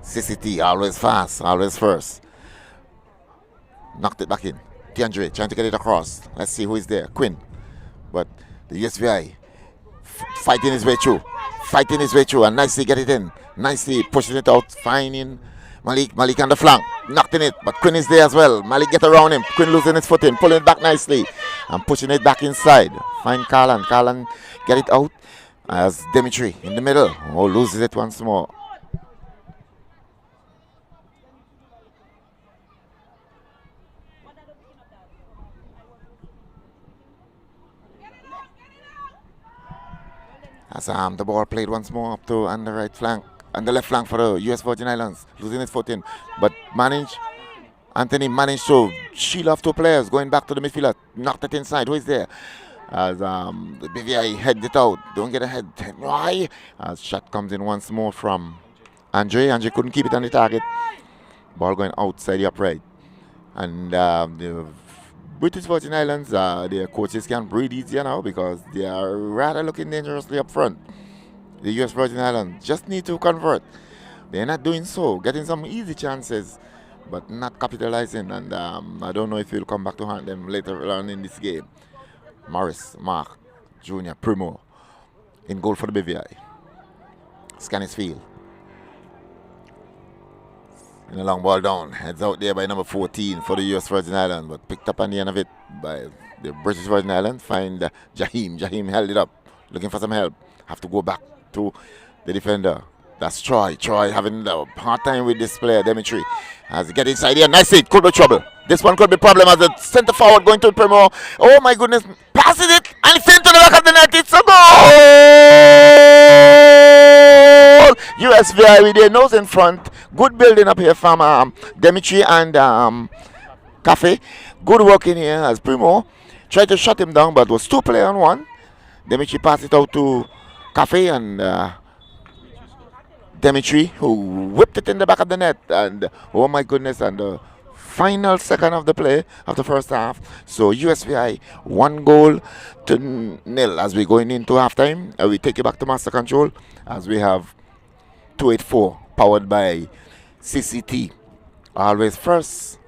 CCT, always fast, always first. Knocked it back in. DeAndre trying to get it across. Let's see who is there. Quinn. But the USVI fighting his way through. And nicely get it in. Nicely pushing it out. Finding Malik on the flank. knocked in it, but Quinn is there as well. Malik get around him. Quinn losing his footing, pulling it back nicely and pushing it back inside. Find Carlan. Carlan get it out as Dimitri in the middle. Oh, loses it once more. As the ball played once more up to on the right flank and the left flank for the US Virgin Islands, losing his footing, but Anthony managed to shield off two players, going back to the midfielder, knocked it inside. Who is there? As the BVI head it out, don't get ahead. Why? As shot comes in once more from Andre. Andre couldn't keep it on the target. Ball going outside the upright, and the British Virgin Islands, their coaches can breathe easier now because they are rather looking dangerously up front. The US Virgin Islands just need to convert. They're not doing so, getting some easy chances, but not capitalizing. And I don't know if he'll come back to haunt them later on in this game. Morris, Mark, Junior, Primo in goal for the BVI. Scan his field. In a long ball down. Heads out there by number 14 for the US Virgin Islands, but picked up on the end of it by the British Virgin Islands. Find Jaheim. Jaheim held it up, looking for some help. Have to go back to the defender. That's Troy. Troy having a hard time with this player, Dimitri. As he get inside here, nice hit, could be trouble. This one could be problem as the centre forward going to Primo. Oh my goodness, passes it and it's into the back of the net. It's a goal! USVI with their nose in front. Good building up here from Dimitri and Cafe. Good work in here as Primo tried to shut him down, but was two players on one. Dimitri passed it out to Cafe and Dimitri, who whipped it in the back of the net, and oh my goodness, and the final second of the play of the first half. So USVI 1-0 as we're going into halftime. We take it back to master control as we have 284 powered by CCT. Always first,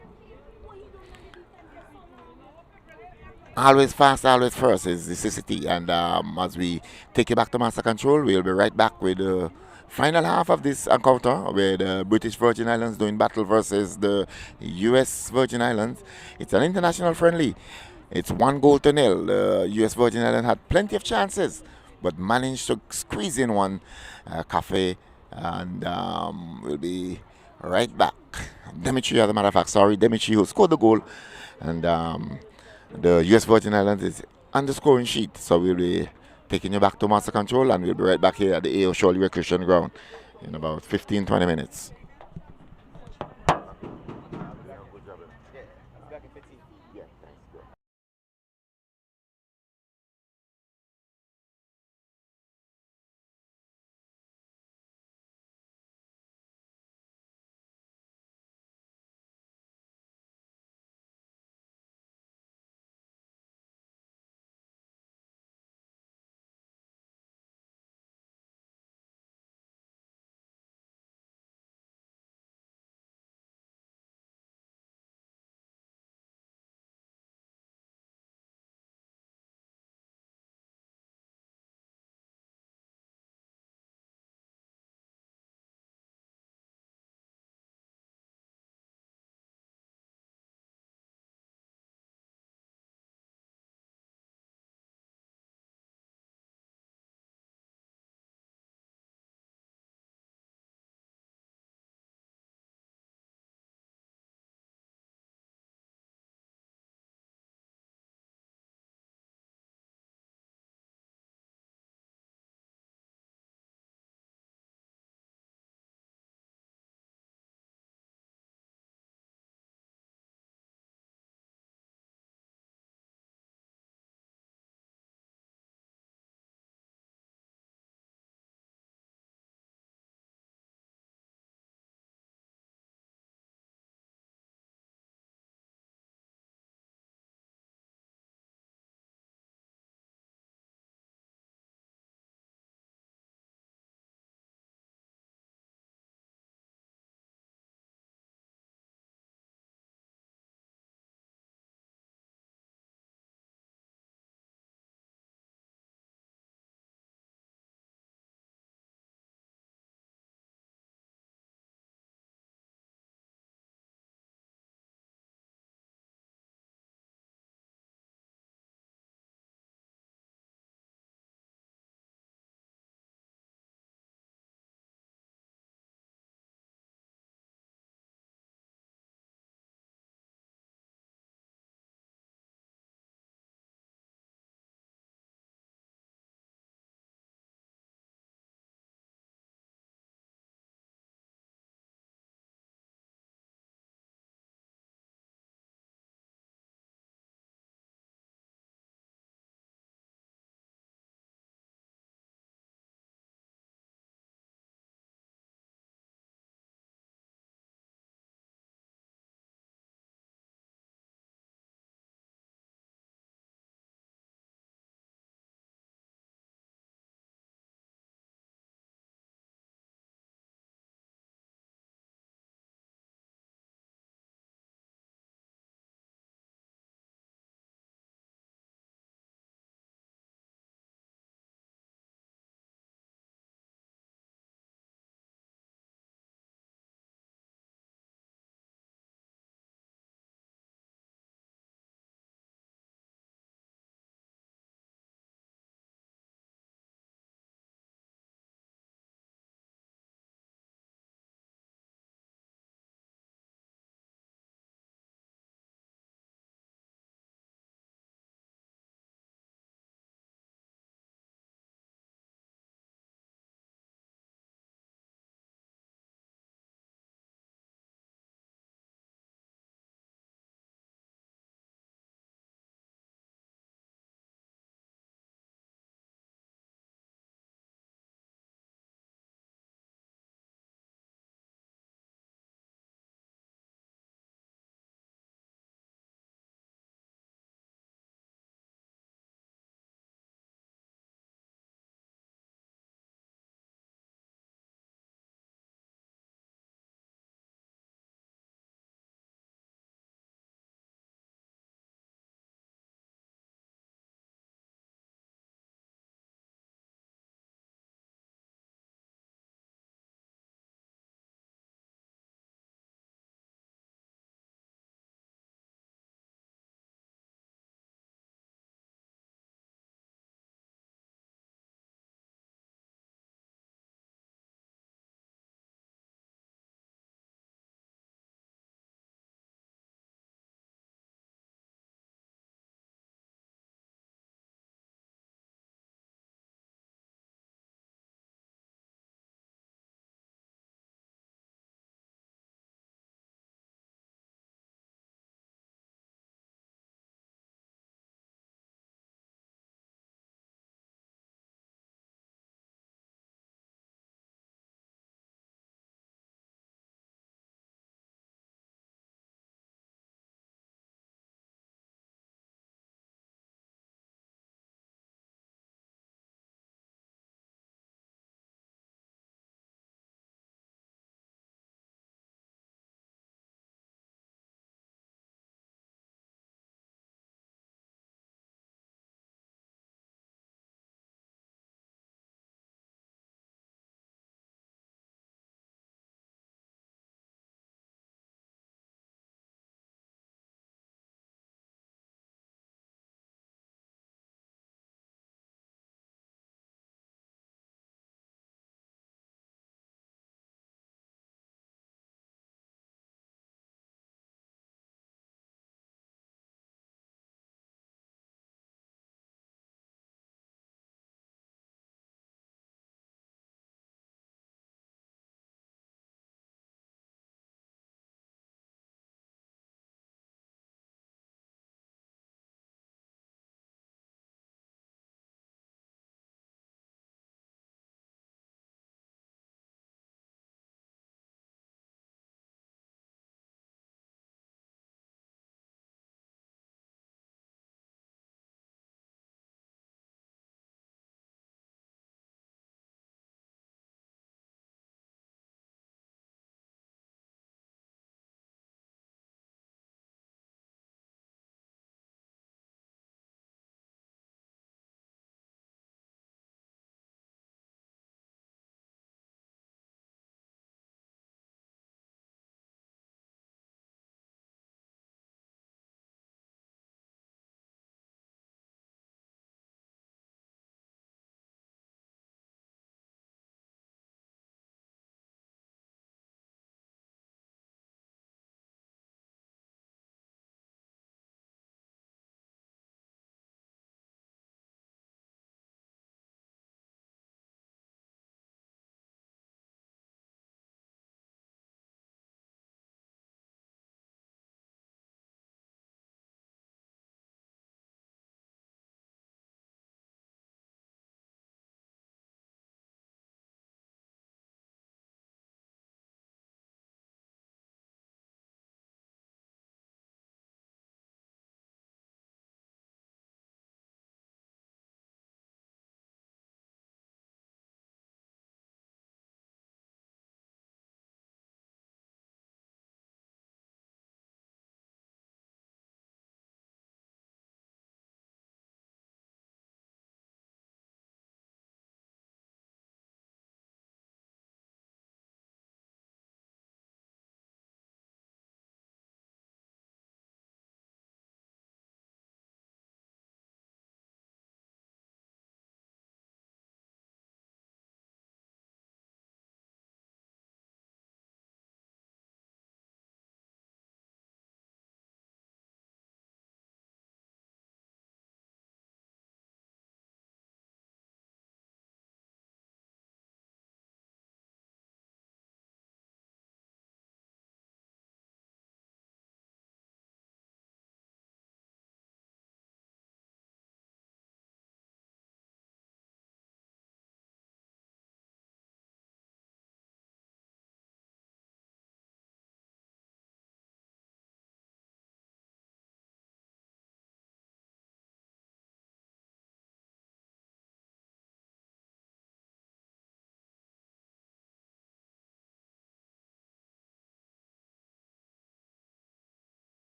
always fast, always first is the CCT. And as we take it back to master control, we'll be right back with the final half of this encounter where the British Virgin Islands doing battle versus the US Virgin Islands. It's an international friendly. It's 1-0. The US Virgin Islands had plenty of chances but managed to squeeze in one. Cafe, and we'll be right back. Dimitri, as a matter of fact, sorry, Dimitri who scored the goal, and the US Virgin Islands is on the scoring sheet. So we'll be taking you back to master control, and we'll be right back here at the AO Shirley Recreation Ground in about 15-20 minutes.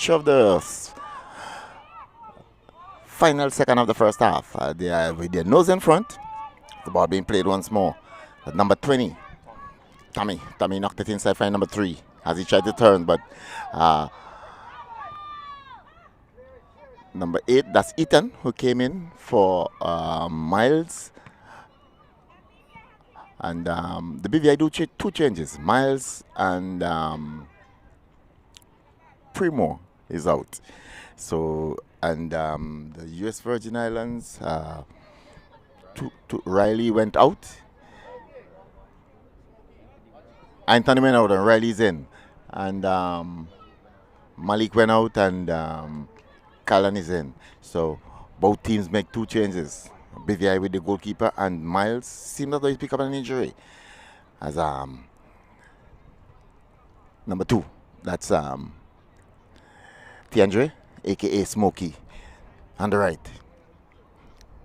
feature of the final second of the first half. They are with their nose in front. The ball being played once more. At number 20, Tommy knocked it inside for number 3 as he tried to turn, but number 8, that's Ethan, who came in for Miles. And the BVI do 2 changes. Miles and Primo is out. So, and the US Virgin Islands, Riley went out. Anthony went out and Riley's in. And Malik went out and Callan is in. So both teams make 2 changes. BVI with the goalkeeper and Miles seems as though he's picked up an injury. As number 2, that's Tiandre, aka Smokey, on the right.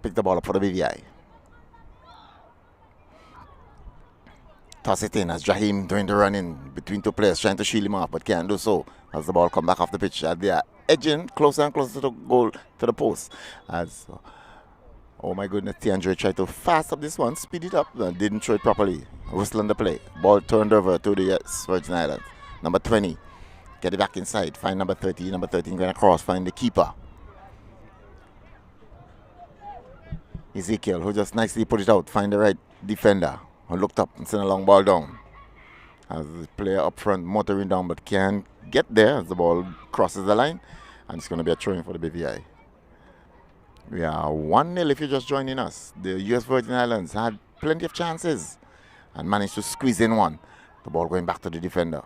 Pick the ball up for the BVI. Toss it in as Jaheim doing the running between 2 players, trying to shield him off, but can't do so as the ball come back off the pitch. They are edging closer and closer to the goal, to the post. As oh my goodness, Tiandre tried to fast up this one, speed it up, and didn't throw it properly. Whistle on the play. Ball turned over to the Virgin Islands. Number 20, get it back inside. Find number 13. Number 13 going across, find the keeper. Ezekiel, who just nicely put it out, find the right defender, who looked up and sent a long ball down. As the player up front motoring down, but can't get there as the ball crosses the line. And it's going to be a throw-in for the BVI. We are 1-0 if you're just joining us. The US Virgin Islands had plenty of chances and managed to squeeze in one. The ball going back to the defender.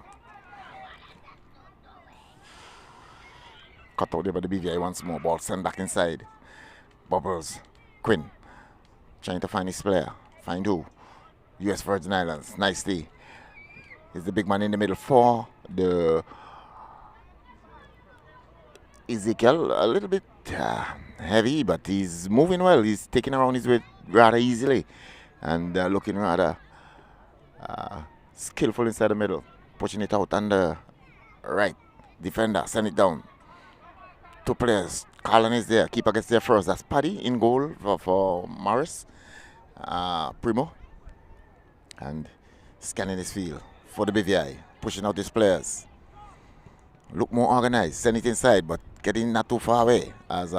Cut out there by the BVI once more. Ball sent back inside. Bubbles. Quinn trying to find his player. Find who? US Virgin Islands. Nicely. He's the big man in the middle for the Ezekiel. A little bit heavy, but he's moving well. He's taking around his weight rather easily and looking rather skillful inside the middle. Pushing it out on the right. Defender, send it down. 2 players. Carlin is there. Keeper gets there first. That's Paddy in goal for Morris. Primo. And scanning his field for the BVI. Pushing out his players. Look more organized. Send it inside, but getting not too far away. As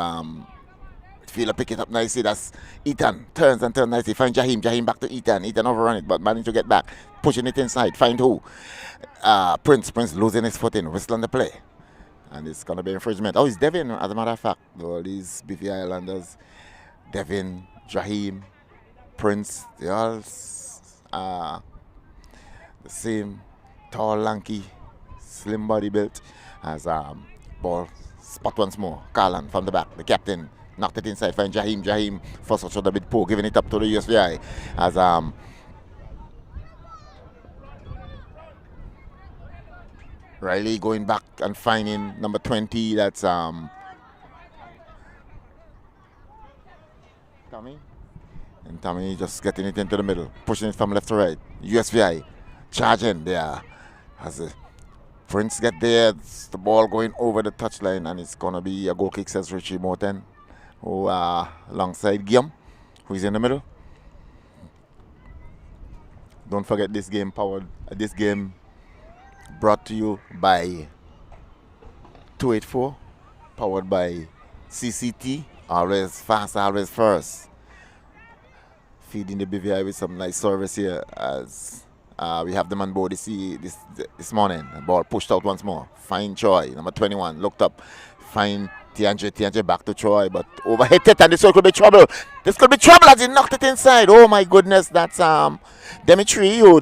Fielder pick it up nicely. That's Ethan. Turns and turns nicely. Find Jaheim. Jaheim back to Ethan. Ethan overrun it, but managed to get back. Pushing it inside. Find who? Prince. Prince losing his footing. Whistle on the play. And it's going to be infringement. Oh, it's Devin, as a matter of fact. All these BVI Islanders. Devin, Jaheim, Prince. They all the same tall, lanky, slim body built. As ball spot once more. Carlan from the back. The captain knocked it inside. Find Jaheim. Jaheim first shot a bit poor. Giving it up to the USVI. As Riley going back and finding number 20. That's Tommy. And Tommy just getting it into the middle. Pushing it from left to right. USVI charging there. As the Prince get there, it's the ball going over the touchline, and it's going to be a goal kick, says Richie Morton, who alongside Guillaume, who is in the middle. Don't forget this game brought to you by 284, powered by CCT, always fast, always first. Feeding the BVI with some nice service here as we have them on board this morning. The ball pushed out once more. Find Troy, number 21, looked up. Find Tiandre back to Troy, but overhit it, and this could be trouble. This could be trouble as he knocked it inside. Oh my goodness, that's Dimitri who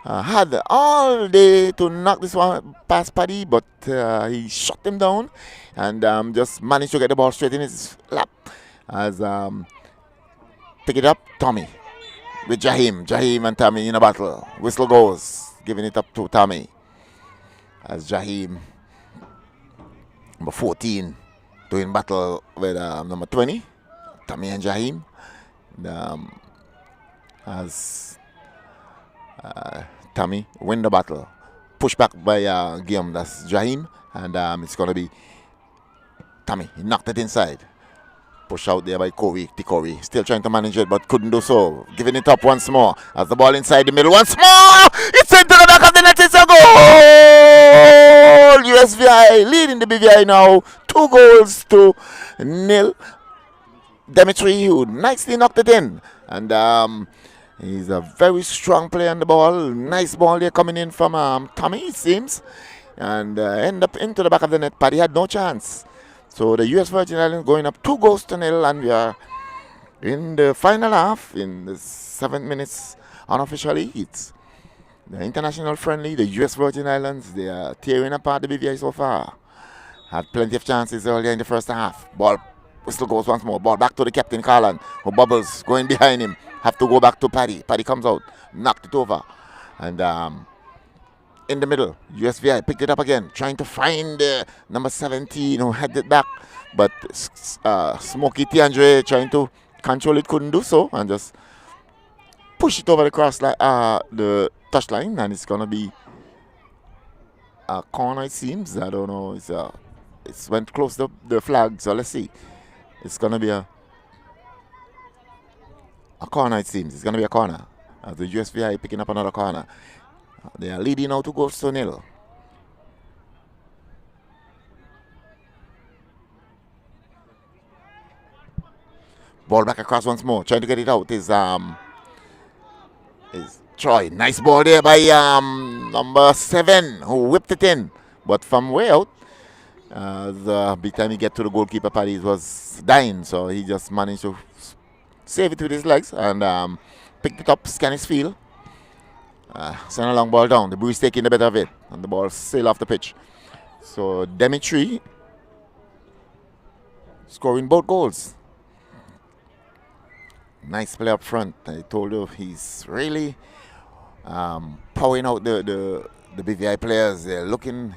had all day to knock this one past Paddy, but he shut him down and just managed to get the ball straight in his lap. As pick it up, Tommy with Jaheim. Jaheim and Tommy in a battle. Whistle goes, giving it up to Tommy. As Jaheim, number 14, doing battle with number 20. Tommy and Jaheim. As Tommy win the battle. pushed back by Guillaume. That's Jaheim. And it's going to be Tommy. He knocked it inside. Push out there by Corey. Corey still trying to manage it, but couldn't do so. Giving it up once more. As the ball inside the middle once more. It's into the back of the net. It's a goal. USVI leading the BVI now. 2-0. Dimitri, who nicely knocked it in. And he's a very strong player on the ball. Nice ball there coming in from Tommy, it seems. And end up into the back of the net. Paddy had no chance. So the US Virgin Islands going up 2-0, and we are in the final half in the 7 minutes unofficially. It's the international friendly, the US Virgin Islands. They are tearing apart the BVI so far. Had plenty of chances earlier in the first half. Ball whistle goes once more. Ball back to the captain Carlan, who bubbles going behind him. Have to go back to Paddy. Paddy comes out, knocked it over, and in the middle, USVI picked it up again, trying to find number 17 who had it back, but Smokey Tiandre trying to control it, couldn't do so, and just push it over the the touchline, and it's gonna be a corner. It seems. I don't know. It's went close to the flag, so let's see. It's gonna be a corner. It seems it's gonna be a corner. As the USVI picking up another corner. They are leading now 2-0. Ball back across once more, trying to get it out is Troy. Nice ball there by number 7, who whipped it in, but from way out. By the time he get to the goalkeeper, Paddy was dying, so he just managed to save it with his legs and picked it up, scan his field. Send a long ball down. The Breeze taking the better of it, and the ball sail off the pitch. So Dimitri scoring both goals. Nice play up front. I told you he's really powering out the BVI players.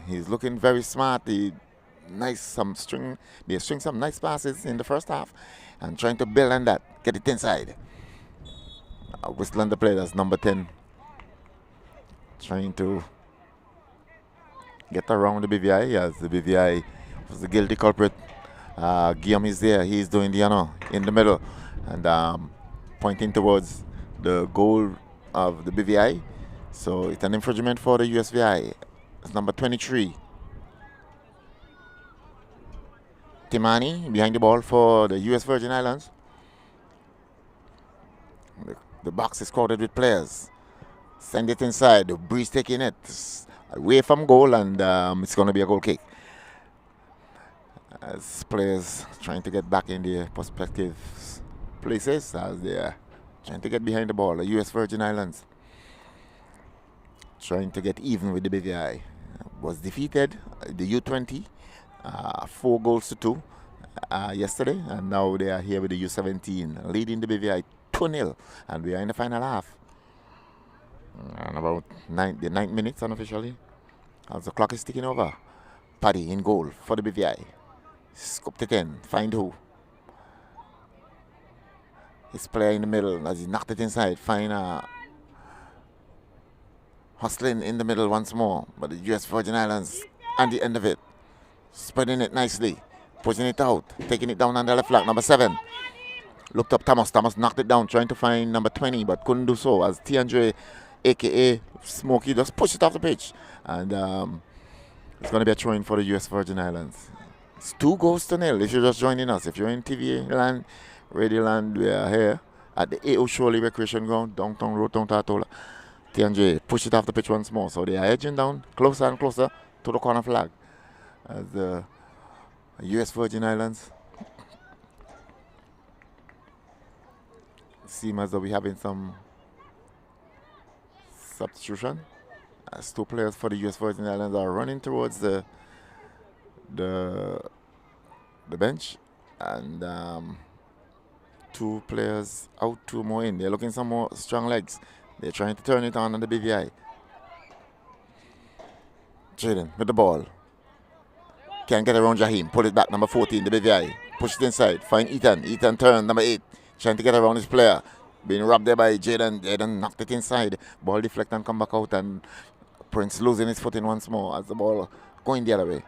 He's looking very smart. They string some nice passes in the first half, and trying to build on that, get it inside. Whistling the play. That's number 10. Trying to get around the BVI, as the BVI was the guilty culprit. Guillaume is there. He's doing the honor in the middle and pointing towards the goal of the BVI. So it's an infringement for the USVI. It's number 23. Timani behind the ball for the US Virgin Islands. The box is crowded with players. Send it inside. The Breeze taking it away from goal, and it's going to be a goal kick. As players trying to get back in their prospective places, as they are trying to get behind the ball. The US Virgin Islands trying to get even with the BVI. Was defeated, the U20, 4-2 yesterday, and now they are here with the U17, leading the BVI 2-0, and we are in the final half. And about the 9 minutes unofficially, as the clock is ticking over. Paddy in goal for the BVI. Scooped it in. Find who? His player in the middle as he knocked it inside. Find hustling in the middle once more. But the US Virgin Islands on the end of it. Spreading it nicely. Pushing it out. Taking it down on the left flank. Number 7. Looked up Thomas. Thomas knocked it down. Trying to find number 20, but couldn't do so. As Tiandre, a.k.a. Smokey, just pushed it off the pitch. And it's going to be a throw-in for the US Virgin Islands. It's 2-0. If you're just joining us, if you're in TV land, Radio Land, we are here at the A.O. Shirley Recreation Ground, downtown Road, Tatola. Tiandre pushed it off the pitch once more. So they are edging down closer and closer to the corner flag. As the US Virgin Islands seem as though we're having some substitution, as 2 players for the US Virgin Islands are running towards the bench, and 2 players out, 2 more in. They're looking some more strong legs. They're trying to turn it on the BVI. Jaden with the ball. Can't get around Jaheim. Pull it back, number 14, the BVI. Push it inside. Find Ethan. Ethan turn, number 8. Trying to get around his player. Being robbed there by Jaden. Jaden knocked it inside. Ball deflect and come back out, and Prince losing his footing once more as the ball going the other way.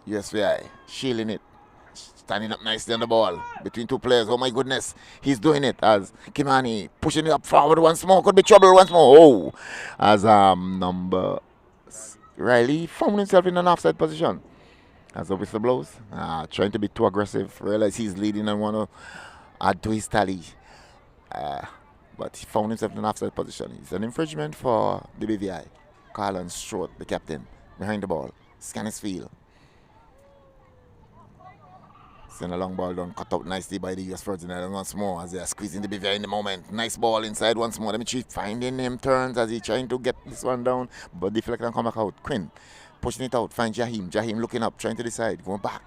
USVI shielding it. Standing up nicely on the ball between two players. Oh my goodness, he's doing it as Kimani pushing it up forward once more. Could be trouble once more. Oh, as number Riley found himself in an offside position. As the whistle blows, trying to be too aggressive. Realize he's leading and want to add to his tally. But he found himself in an offside position. It's an infringement for the BVI. Carlin Strode, the captain, behind the ball. Scan his field. Send a long ball down, cut out nicely by the US Virgin Islands once more as they are squeezing the BVI in the moment. Nice ball inside once more. Dimitri finding him turns as he trying to get this one down, but deflect and come back out. Quinn pushing it out, find Jahim. Jahim looking up, trying to decide, going back.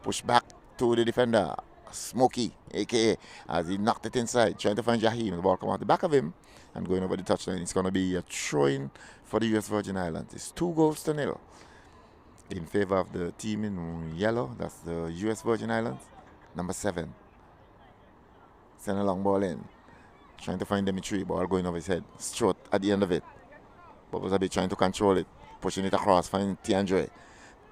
Push back to the defender, Smokey, aka, as he knocked it inside, trying to find Jahim. The ball come out the back of him and going over the touchline. It's going to be a throw-in for the US Virgin Islands. It's 2-0 in favor of the team in yellow. That's the US Virgin Islands. Number 7. Send a long ball in. Trying to find Dimitri. Ball going over his head. Strut at the end of it. But was a bit trying to control it. Pushing it across. Find Tiandre.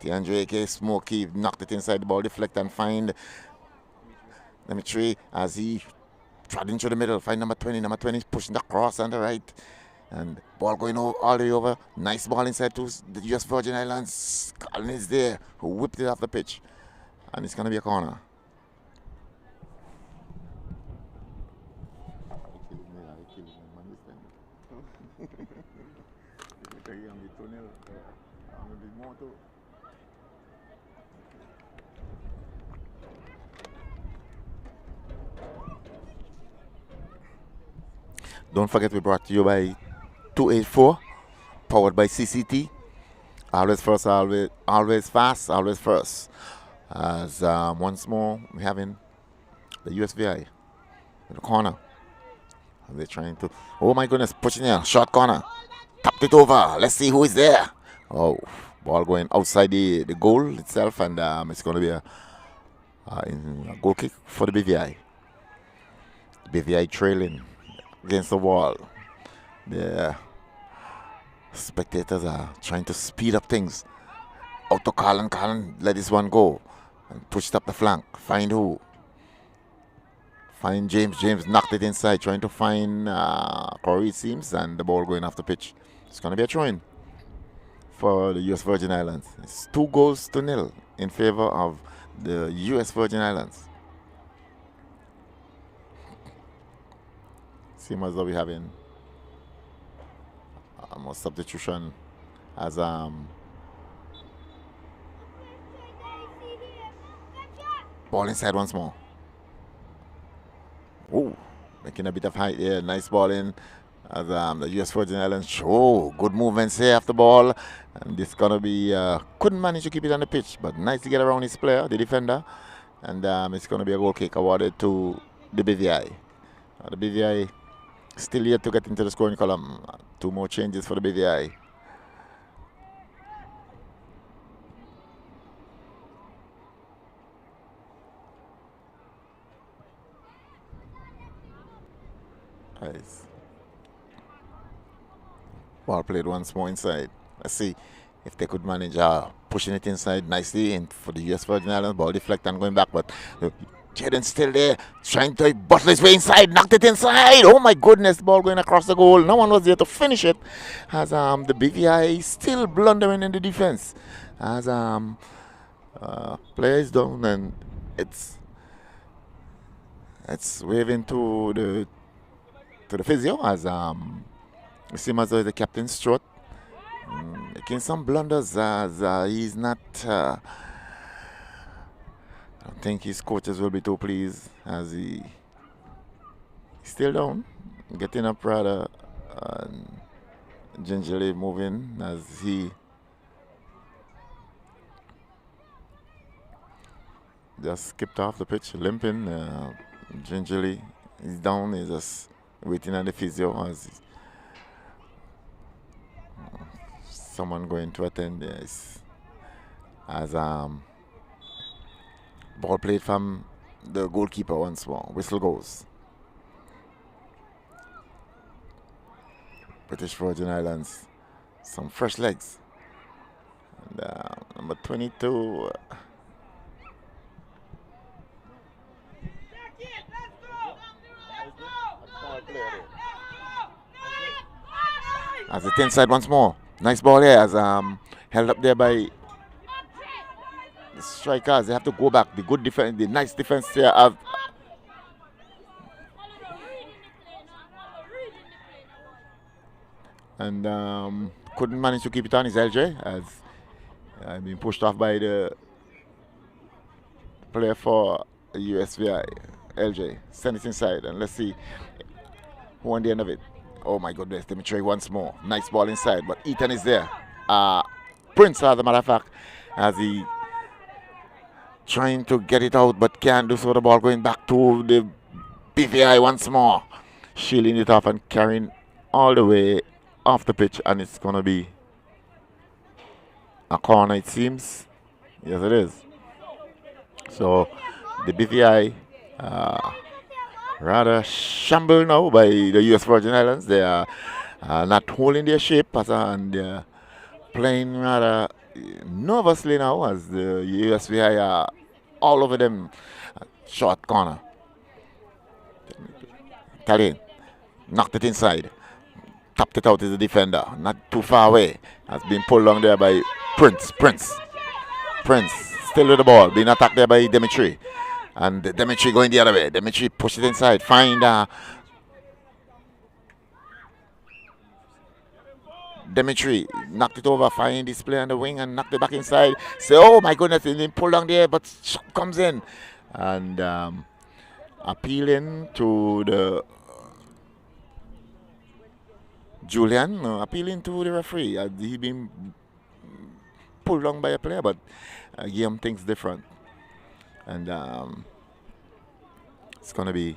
Tiandre, aka Smokey, knocked it inside the ball. Deflect and find Dimitri as he trod into the middle. Find number 20. Number 20 is pushing the cross on the right. And ball going all the way over. Nice ball inside to the US Virgin Islands. Colin is there, who whipped it off the pitch. And it's going to be a corner. Don't forget we brought to you by 284, powered by CCT. Always first, always fast, always first. As once more, we're having the USVI in the corner. And they're trying to, oh my goodness, pushing in, short corner. Tapped it over. Let's see who is there. Oh, ball going outside the goal itself, and it's going to be a goal kick for the BVI. BVI trailing against the wall. The spectators are trying to speed up things. Out to Colin. Colin let this one go and pushed up the flank. Find who? Find James. James knocked it inside, trying to find Corey, it seems, and the ball going off the pitch. It's going to be a throw-in for the US Virgin Islands. It's 2-0 in favor of the US Virgin Islands. Seems as though we're having more substitution as ball inside once more. Oh, making a bit of height here. Nice ball in as the US Virgin Islands show good movements here after the ball, and this gonna be couldn't manage to keep it on the pitch, but nicely get around his player, the defender, and it's gonna be a goal kick awarded to the BVI. The BVI still yet to get into the scoring column. 2 more changes for the BVI. Nice. Ball played once more inside. Let's see if they could manage pushing it inside nicely in for the US Virgin Islands. Ball deflect and going back, but Jaden's still there, trying to bottle his way inside, knocked it inside. Oh my goodness, ball going across the goal. No one was there to finish it. As the BVI still blundering in the defense. As player is down and it's waving to the physio as it seems as though the captain Strut making some blunders as he's not. I don't think his coaches will be too pleased as he's still down, getting up rather gingerly moving as he just skipped off the pitch, limping gingerly. He's down, he's just waiting on the physio as someone going to attend this. As ball played from the goalkeeper once more. Whistle goes. British Virgin Islands. Some fresh legs. And number 22. As it's inside once more. Nice ball here as held up there by the strikers. They have to go back. The good defense, the nice defense here. And couldn't manage to keep it on his LJ as been pushed off by the player for USVI. LJ, send it inside and let's see who on the end of it. Oh my goodness, Dimitri once more. Nice ball inside, but Ethan is there. Prince, as a matter of fact, as he trying to get it out, but can't do so. The ball going back to the BVI once more. Shielding it off and carrying all the way off the pitch, and it's going to be a corner, it seems. Yes, it is. So the BVI rather shambled now by the US Virgin Islands. They are not holding their shape and they're playing rather nervously now as the USVI are all over them. Short corner. Tallinn knocked it inside. Tapped it out as a defender. Not too far away. Has been pulled along there by Prince. Prince still with the ball. Being attacked there by Dimitri. And Dimitri going the other way. Dimitri push it inside. Find Dimitri knocked it over. Find this player on the wing and knocked it back inside. Say, oh my goodness, it's been pulled down there, but shot comes in. And appealing to the Julian, appealing to the referee. He been pulled down by a player, but Guillaume thinks different. And it's going to be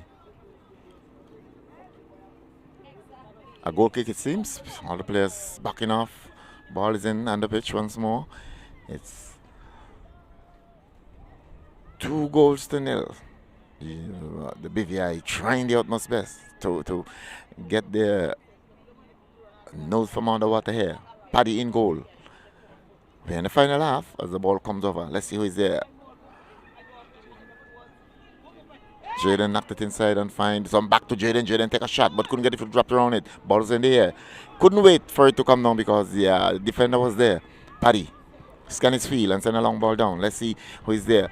a goal kick, it seems. All the players backing off. Ball is in on the pitch once more. It's 2-0. The BVI trying the utmost best to get their nose from underwater here. Paddy in goal. We're in the final half as the ball comes over. Let's see who is there. Jaden knocked it inside and find some back to Jaden. Jaden take a shot but couldn't get it to drop around it. Ball's in the air. Couldn't wait for it to come down because the defender was there. Paddy scan his field and send a long ball down. Let's see who is there.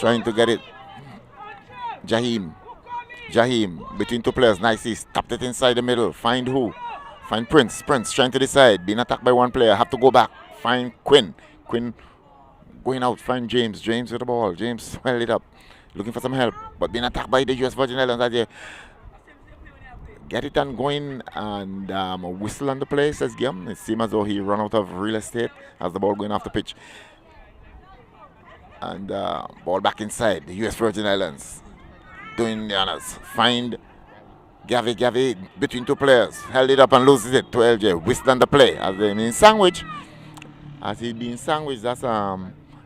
Trying to get it. Jahim between two players. Nicely tapped it inside the middle. Find who? Find Prince trying to decide. Being attacked by one player. Have to go back. Find Quinn going out. Find James with the ball. James held it up. Looking for some help, but being attacked by the US Virgin Islands. Get it and going and a whistle on the play, says Guillaume. It seems as though he run out of real estate as the ball going off the pitch. And ball back inside. The US Virgin Islands doing the honors. Find Gavi between two players. Held it up and loses it to LJ. Whistle on the play as they mean sandwich. As he being sandwiched, that's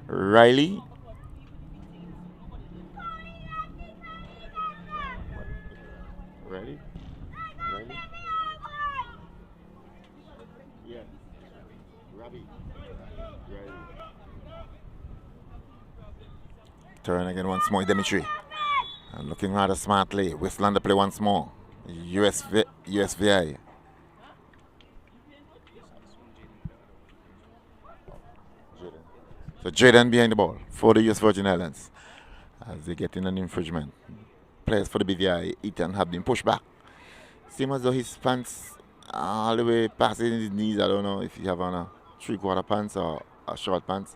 Riley. Ready? Yeah. Robbie. Ready. Turn again once more, Dimitri. And looking rather smartly. Whistle on the play once more. USVI. So Jaden behind the ball for the US Virgin Islands as they get in an infringement. Players for the BVI, Ethan, have been pushed back. Seems as though his pants all the way past his knees. I don't know if he have on a 3/4 pants or a short pants.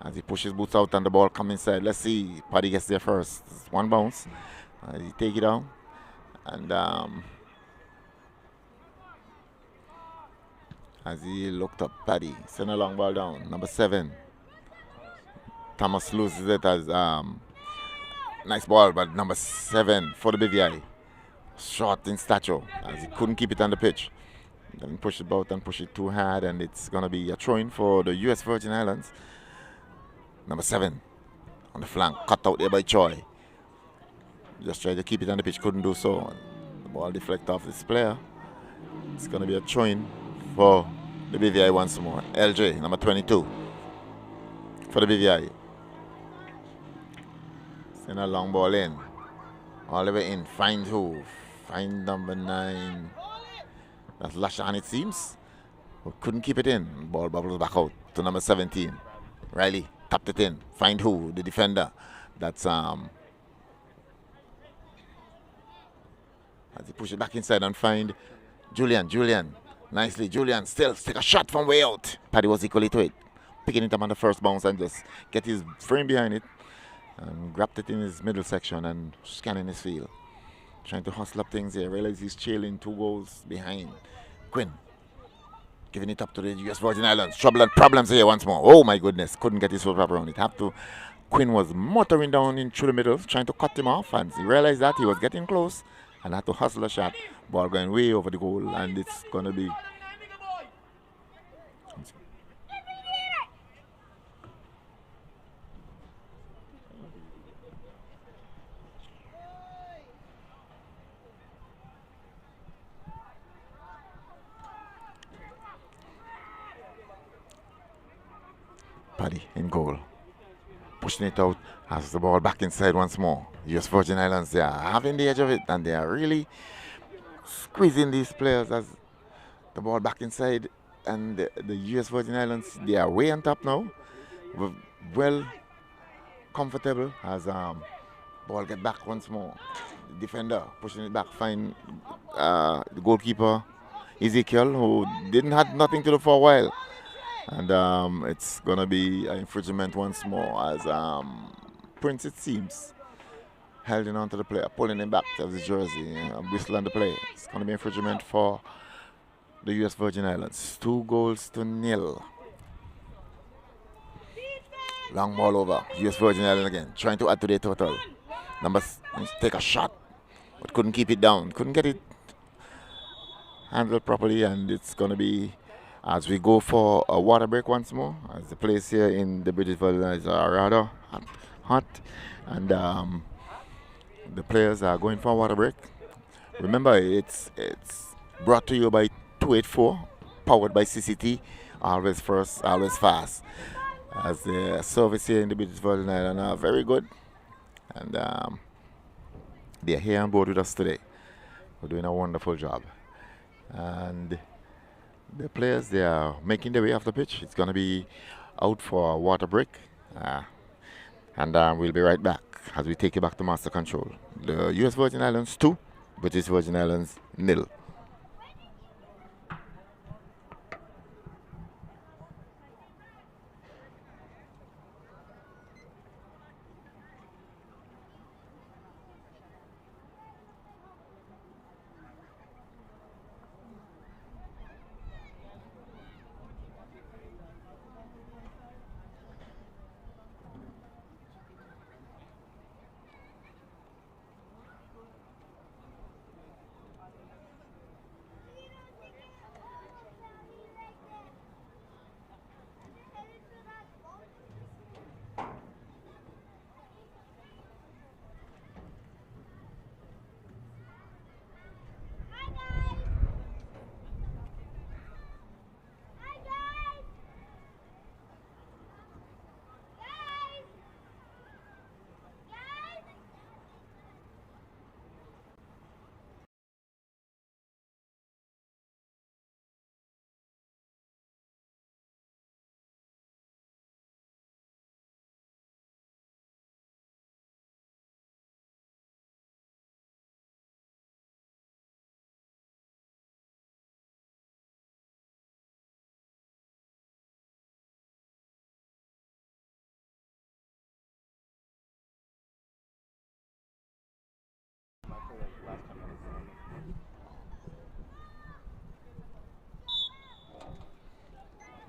As he pushes boots out and the ball come inside. Let's see. Paddy gets there first. It's one bounce. He take it down. And as he looked up, Paddy send a long ball down. Number 7. Thomas loses it as nice ball, but number 7 for the BVI. Short in stature as he couldn't keep it on the pitch. Then push it about and push it too hard, and it's going to be a throw-in for the US Virgin Islands. Number 7 on the flank, cut out there by Choi. Just tried to keep it on the pitch, couldn't do so. The ball deflected off this player. It's going to be a throw-in for the BVI once more. LJ, number 22, for the BVI. Send a long ball in. All the way in. Find who? Find number 9. That's Lashan, it seems. Who couldn't keep it in. Ball bubbles back out to number 17. Riley tapped it in. Find who? The defender. That's as he push it back inside and find Julian. Nicely, Julian still take a shot from way out. Paddy was equally to it. Picking it up on the first bounce and just get his frame behind it. And grabbed it in his middle section and scanning his field. Trying to hustle up things here. Realize he's trailing 2 goals behind. Quinn giving it up to the US Virgin Islands. Trouble and problems here once more. Oh my goodness. Couldn't get his foot wrap around it. Quinn was motoring down in through the middle, trying to cut him off, and he realized that he was getting close and had to hustle a shot. Ball going way over the goal, and it's going to be Paddy in goal. Pushing it out, has the ball back inside once more. US Virgin Islands, they are having the edge of it, and they are really squeezing these players as the ball back inside. And the US Virgin Islands, they are way on top now. Well comfortable as ball get back once more. The defender pushing it back, find the goalkeeper Ezekiel, who didn't have nothing to do for a while. And it's going to be an infringement once more as Prince, it seems, holding on to the player, pulling him back to his jersey, whistling the play. It's going to be infringement for the US Virgin Islands. 2-0. Long ball over. US Virgin Islands again, trying to add to their total. Numbers take a shot, but couldn't keep it down. Couldn't get it handled properly, and it's going to be as we go for a water break once more, as the place here in the British Virgin Islands are rather hot, and the players are going for a water break. Remember, it's brought to you by 284, powered by CCT, always first, always fast. As the service here in the British Virgin Islands are very good, and they're here on board with us today. We're doing a wonderful job, and the players, they are making their way off the pitch. It's going to be out for a water break. And we'll be right back as we take you back to master control. The US Virgin Islands 2, British Virgin Islands 0.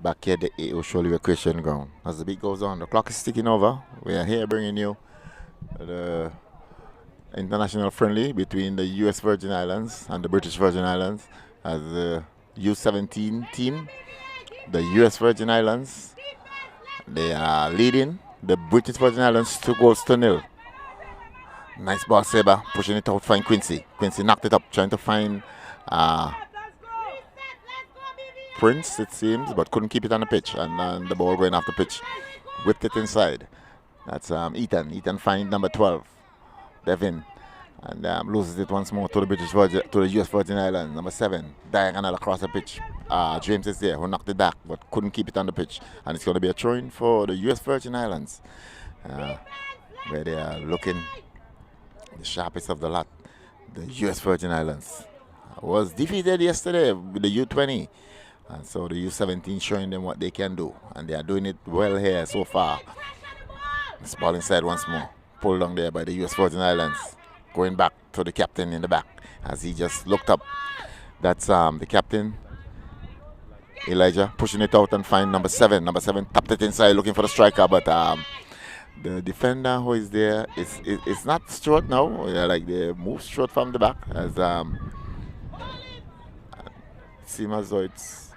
Back here, the AO Shirley Recreation Ground. As the beat goes on, the clock is ticking over. We are here bringing you the international friendly between the US Virgin Islands and the British Virgin Islands as the U17 team. The US Virgin Islands, they are leading the British Virgin Islands 2-0. Nice ball saber, pushing it out, find Quincy. Quincy knocked it up, trying to find sprints, it seems, but couldn't keep it on the pitch. And the ball going off the pitch. Whipped it inside. That's Ethan. Ethan finds number 12, Devin. And loses it once more to the US Virgin Islands. Number 7, diagonal across the pitch. James is there, who knocked it back, but couldn't keep it on the pitch. And it's going to be a throw-in for the US Virgin Islands, where they are looking the sharpest of the lot. The US Virgin Islands was defeated yesterday with the U20. And so the U17 showing them what they can do. And they are doing it well here so far. This ball inside once more. Pulled down there by the US Virgin Islands. Going back to the captain in the back as he just looked up. That's the captain, Elijah, pushing it out and find number 7. Number 7 tapped it inside looking for the striker, but the defender who is there is not Stuart now. Like they move Stuart from the back as it seems as though it's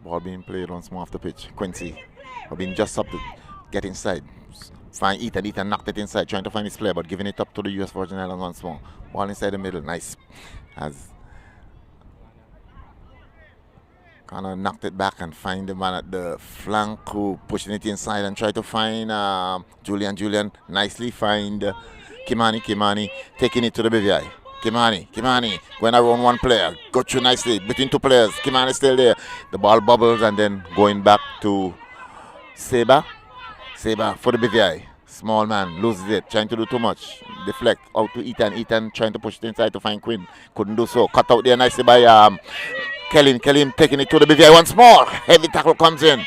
ball being played once more off the pitch. Quincy have been just up to get inside. Find Ethan. Ethan knocked it inside, trying to find his player, but giving it up to the US Virgin Islands once more. Ball inside the middle. Nice. As kind of knocked it back and find the man at the flank who pushing it inside and try to find Julian. Julian nicely find Kimani. Kimani taking it to the BVI. Kimani going around one player, got through nicely between two players. Kimani still there. The ball bubbles and then going back to Seba for the BVI. Small man loses it, trying to do too much. Deflect out to Ethan. Ethan trying to push it inside to find Quinn. Couldn't do so. Cut out there nicely by Kellin taking it to the BVI once more. Heavy tackle comes in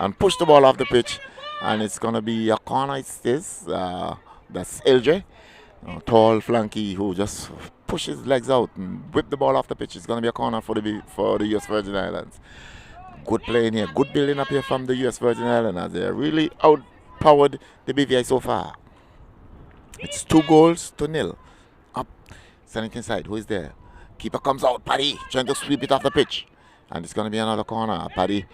and push the ball off the pitch. And it's going to be a corner. It's this. That's LJ. Tall flanky who just pushes his legs out and whip the ball off the pitch. It's going to be a corner for the US Virgin Islands. Good play in here. Good building up here from the US Virgin Islands as they really outpowered the BVI so far. It's 2-0. Up. Sending it inside. Who is there? Keeper comes out. Paddy trying to sweep it off the pitch. And it's going to be another corner. Paddy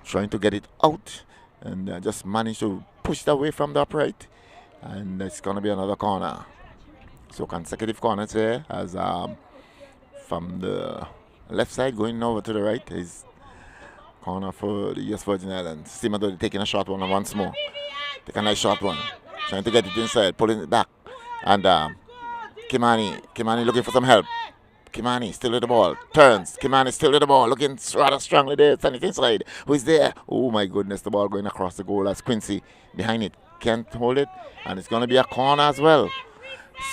trying to get it out and just managed to push it away from the upright. And it's going to be another corner. So consecutive corners here as from the left side going over to the right is corner for the US Virgin Islands. Simado taking a short one and once more. Take a nice short one. Trying to get it inside, pulling it back. And Kimani looking for some help. Kimani still with the ball. Turns. Kimani still with the ball. Looking rather strongly there. Sending it inside. Who is there? Oh my goodness. The ball going across the goal as Quincy behind it. Can't hold it. And it's going to be a corner as well.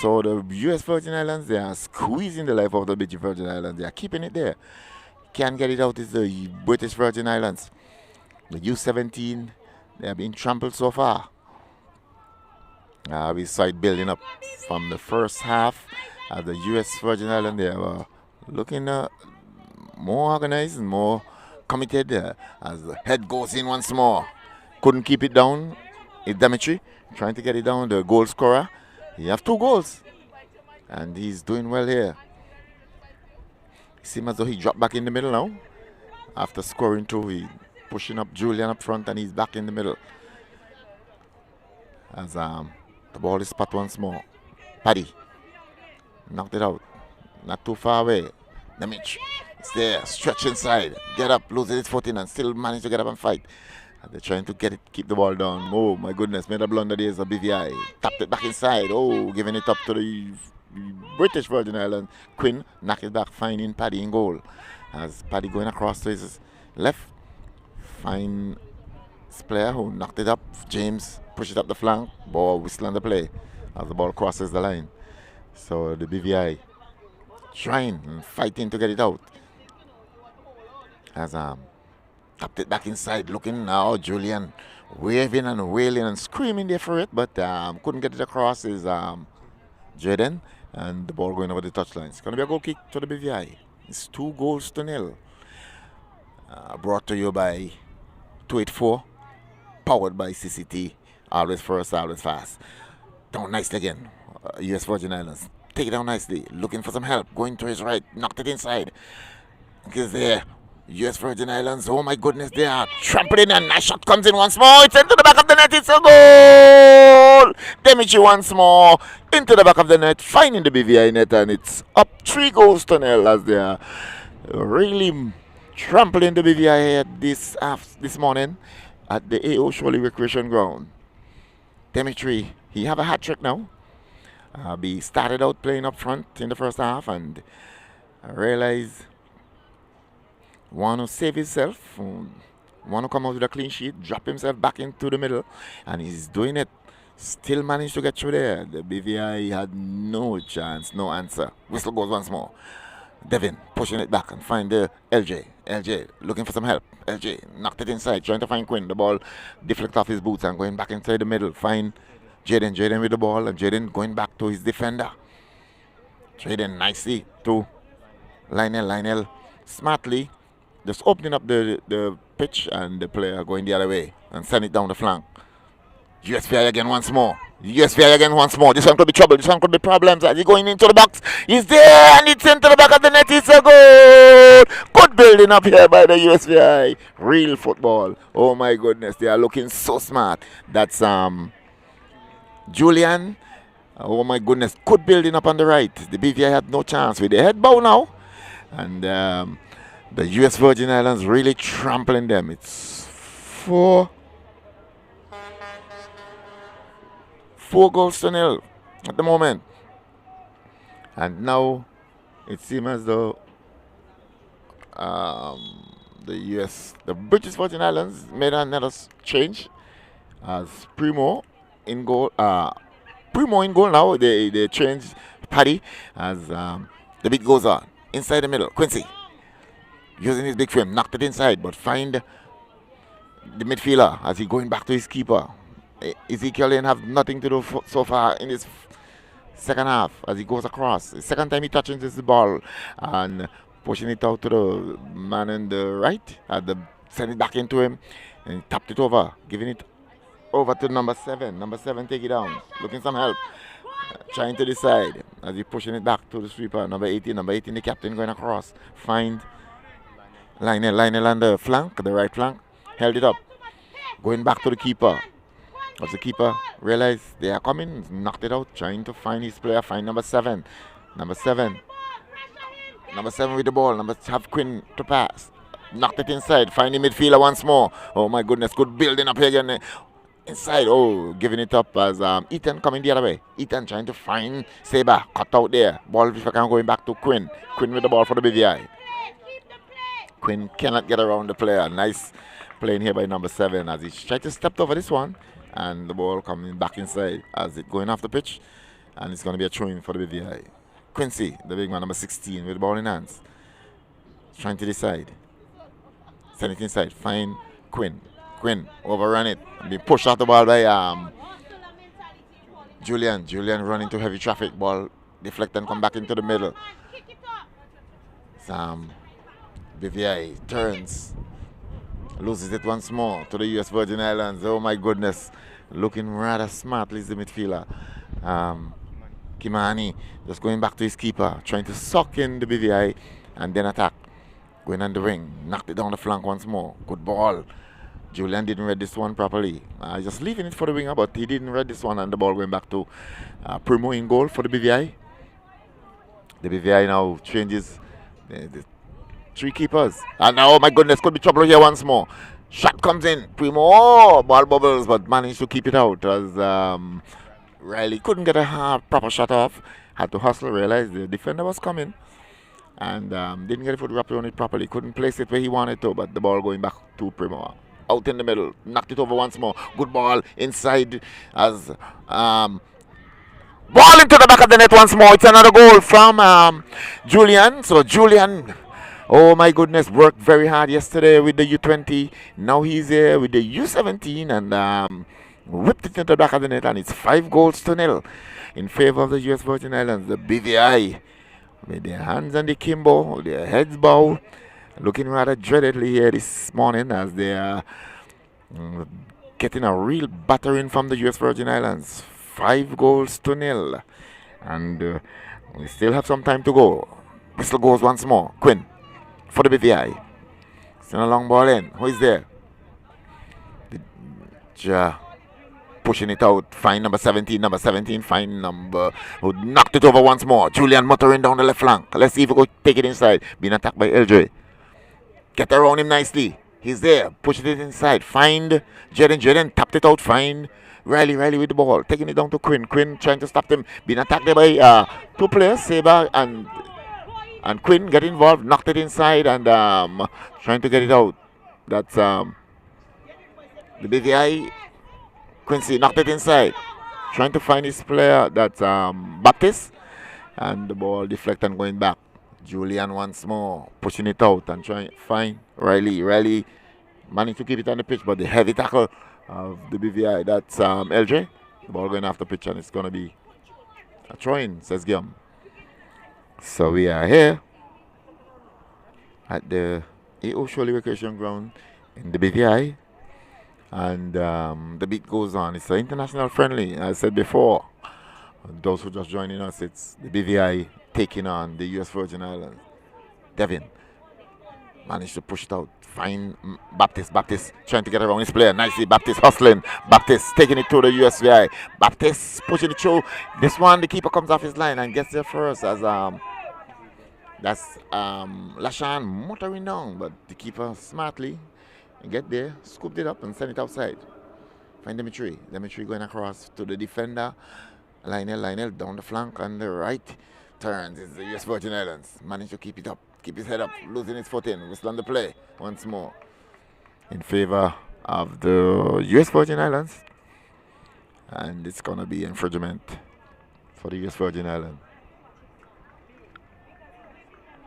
So the US Virgin Islands, they are squeezing the life of the British Virgin Islands. They are keeping it there. Can't get it out is the British Virgin Islands. The U17, they have been trampled so far. We saw it building up from the first half. The US Virgin Islands, they are looking more organized and more committed as the head goes in once more. Couldn't keep it down. Dimitri trying to get it down, the goal scorer. He have 2 goals. And he's doing well here. It seems as though he dropped back in the middle now. After scoring 2, he pushing up Julian up front and he's back in the middle. As the ball is spot once more. Paddy knocked it out. Not too far away. Dimitri. It's there. Stretch inside. Get up. Loses his footing and still manage to get up and fight. They're trying to get it, keep the ball down. Oh my goodness, made a blunder there is a BVI. Tapped it back inside. Oh, giving it up to the British Virgin Islands. Quinn knocked it back, finding Paddy in goal. As Paddy going across to his left. Find his player who knocked it up. James push it up the flank. Ball whistle on the play as the ball crosses the line. So the BVI trying and fighting to get it out. As tapped it back inside, looking now. Julian waving and wailing and screaming there for it, but couldn't get it across. Is Jaden, and the ball going over the touchline. It's going to be a goal kick to the BVI. It's 2-0. Brought to you by 284, powered by CCT. Always first, always fast. Down nicely again. US Virgin Islands. Take it down nicely. Looking for some help. Going to his right. Knocked it inside. Is there. US Virgin Islands, oh my goodness, they are trampling and a shot comes in once more. It's into the back of the net. It's a goal. Demichi once more into the back of the net, finding the BVI net, and it's up 3 goals to 0 as they are really trampling the BVI at this morning at the AO Shirley Recreation Ground. Dimitri, he have a hat trick now. He started out playing up front in the first half and I realized want to save himself, want to come out with a clean sheet, drop himself back into the middle, and he's doing it. Still managed to get through there. The BVI had no chance, no answer. Whistle goes once more. Devin pushing it back and find the LJ. LJ looking for some help. LJ knocked it inside, trying to find Quinn. The ball deflect off his boots and going back inside the middle. Find Jaden. Jaden with the ball and Jaden going back to his defender. Jaden nicely to Lionel. Lionel smartly just opening up the pitch and the player going the other way and send it down the flank. USVI again once more. USVI again once more. This one could be trouble. This one could be problems. As he going into the box. He's there and it's into the back of the net. It's a goal. Good building up here by the USVI. Real football. Oh my goodness. They are looking so smart. That's Julian. Oh my goodness. Good building up on the right. The BVI had no chance with the head bow now. And the US Virgin Islands really trampling them. It's 4 goals to 0 at the moment. And now it seems as though the British Virgin Islands made another change as Primo in goal. Primo in goal now. They changed Paddy as the beat goes on. Inside the middle. Quincy using his big frame. Knocked it inside but find the midfielder as he going back to his keeper. Ezekiel didn't have nothing to do so far in his second half as he goes across. The second time he touches this ball and pushing it out to the man on the right. Send it back into him and he tapped it over, giving it over to number 7. Number 7 take it down, looking some help. Trying to decide as he pushing it back to the sweeper. Number 18, the captain going across. Find Lionel on the flank, the right flank. Held it up. Going back to the keeper. As the keeper realized they are coming, knocked it out, trying to find his player, find number 7. Number 7 with the ball, have Quinn to pass. Knocked it inside, find the midfielder once more. Oh my goodness, good building up here again. Inside, oh, giving it up as Ethan coming the other way. Ethan trying to find Saber, cut out there. Ball going back to Quinn. Quinn with the ball for the BVI. Quinn cannot get around the player. Nice playing here by number 7 as he tried to step over this one. And the ball coming back inside as it going off the pitch. And it's going to be a throw-in for the BVI. Quincy, the big man, number 16, with the ball in hands. Trying to decide. Send it inside. Find Quinn. Quinn, overrun it. Be pushed out the ball by Julian. Julian running into heavy traffic. Ball deflect and come back into the middle. BVI turns. Loses it once more to the US Virgin Islands. Oh my goodness. Looking rather smartly is the midfielder. Kimani just going back to his keeper. Trying to suck in the BVI and then attack. Going on the wing. Knocked it down the flank once more. Good ball. Julian didn't read this one properly. Just leaving it for the winger, but he didn't read this one and the ball going back to Primo in goal for the BVI. The BVI now changes the 3 keepers. And now, oh my goodness, could be trouble here once more. Shot comes in. Primo, oh, ball bubbles, but managed to keep it out as Riley couldn't get a proper shot off. Had to hustle, realized the defender was coming. And didn't get a foot wrapped on it properly. Couldn't place it where he wanted to, but the ball going back to Primo. Out in the middle. Knocked it over once more. Good ball inside as ball into the back of the net once more. It's another goal from Julian. So Julian, oh my goodness, worked very hard yesterday with the U20. Now he's here with the U17 and whipped it into the back of the net, and it's 5 goals to 0 in favor of the US Virgin Islands. The BVI with their hands on the kimbo, their heads bowed, looking rather dreadedly here this morning as they are getting a real battering from the US Virgin Islands. 5 goals to 0, and we still have some time to go. Whistle goes once more. Quinn for the BVI. Send a long ball in. Who is there? Ja. Pushing it out. Find number 17. Number 17. Find number who knocked it over once more. Julian muttering down the left flank. Let's see if we go take it inside. Being attacked by LJ. Get around him nicely. He's there. Push it inside. Find Jaden. Jaden tapped it out. Find Riley with the ball. Taking it down to Quinn. Quinn trying to stop them. Being attacked there by two players. Saber and Quinn get involved. Knocked it inside and trying to get it out. That's the BVI. Quincy knocked it inside. Trying to find his player. That's Baptist. And the ball deflect and going back. Julian once more pushing it out and trying to find Riley. Riley managed to keep it on the pitch, but the heavy tackle of the BVI, that's LJ. The ball going off the pitch and it's going to be a throw-in, says Guillaume. So we are here at the AO Shirley Recreation Ground in the BVI. And the beat goes on. It's an international friendly, as I said before. Those who just joining us, it's the BVI taking on the US Virgin Islands. Devin managed to push it out. Find Baptist. Baptist trying to get around his player. Nicely. Baptist hustling. Baptist taking it to the USVI. Baptist pushing it through. This one, the keeper comes off his line and gets there first as that's Lashan motoring down, but the keeper smartly get there, scooped it up and send it outside. Find Dimitri. Dimitri going across to the defender. Lionel down the flank on the right. Turns. It's the US Virgin Islands. Managed to keep it up. Keep his head up. Losing his foot in. Whistle on the play once more. In favor of the US Virgin Islands. And it's going to be infringement for the US Virgin Islands.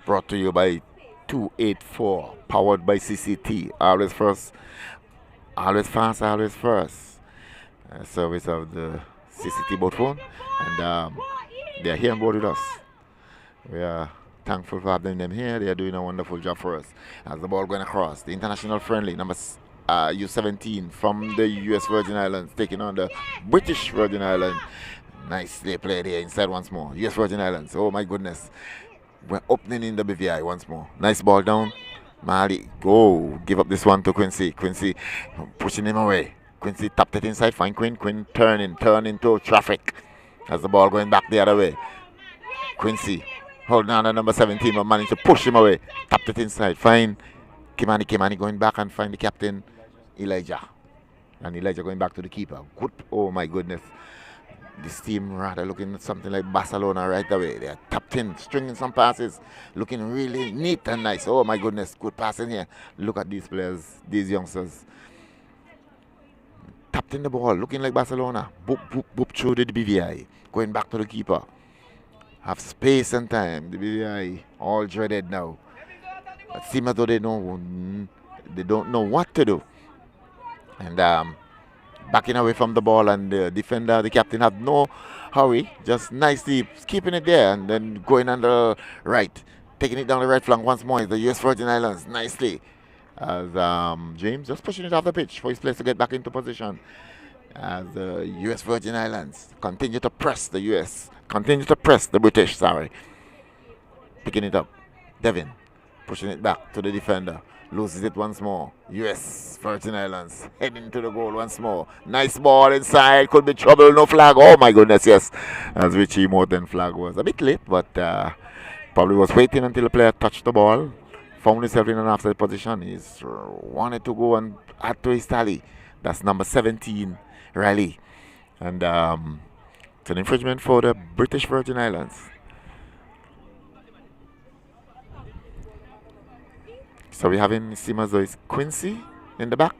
Brought to you by 284. Powered by CCT. Always first. Always fast. Always first. Service of the CCT boat phone. And they are here on board with us. We are thankful for having them here. They are doing a wonderful job for us. As the ball going across, the international friendly number U17 from the US Virgin Islands taking on the British Virgin Islands. Nicely played here inside once more. US Virgin Islands. Oh my goodness. We're opening in the BVI once more. Nice ball down. Mali, go. Give up this one to Quincy. Quincy pushing him away. Quincy tapped it inside. Find Quinn. Quinn turn into traffic. As the ball going back the other way. Quincy holding on to number 17 but managed to push him away. Tapped it inside. Find Kimani. Kimani going back and find the captain Elijah. And Elijah going back to the keeper. Good. Oh my goodness. This team rather looking at something like Barcelona right away. They are tapped in, stringing some passes, looking really neat and nice. Oh my goodness, good passing here. Look at these players, these youngsters. Tapped in the ball, looking like Barcelona. Boop, boop, boop through the BVI. Going back to the keeper. Have space and time. The BVI all dreaded now. It seems as though they don't know what to do. And backing away from the ball, and the defender, the captain, had no hurry, just nicely keeping it there and then going on the right, taking it down the right flank once more is the US Virgin Islands nicely as James just pushing it off the pitch for his place to get back into position as the US Virgin Islands continue to press the British, picking it up. Devin pushing it back to the defender. Loses it once more. US Virgin Islands heading to the goal once more. Nice ball inside. Could be trouble. No flag. Oh my goodness, yes. As Richie Morton flag was a bit late, but probably was waiting until the player touched the ball. Found himself in an offside position. He's wanted to go and add to his tally. That's number 17, Riley. And it's an infringement for the British Virgin Islands. So we have in Simazo's Quincy in the back.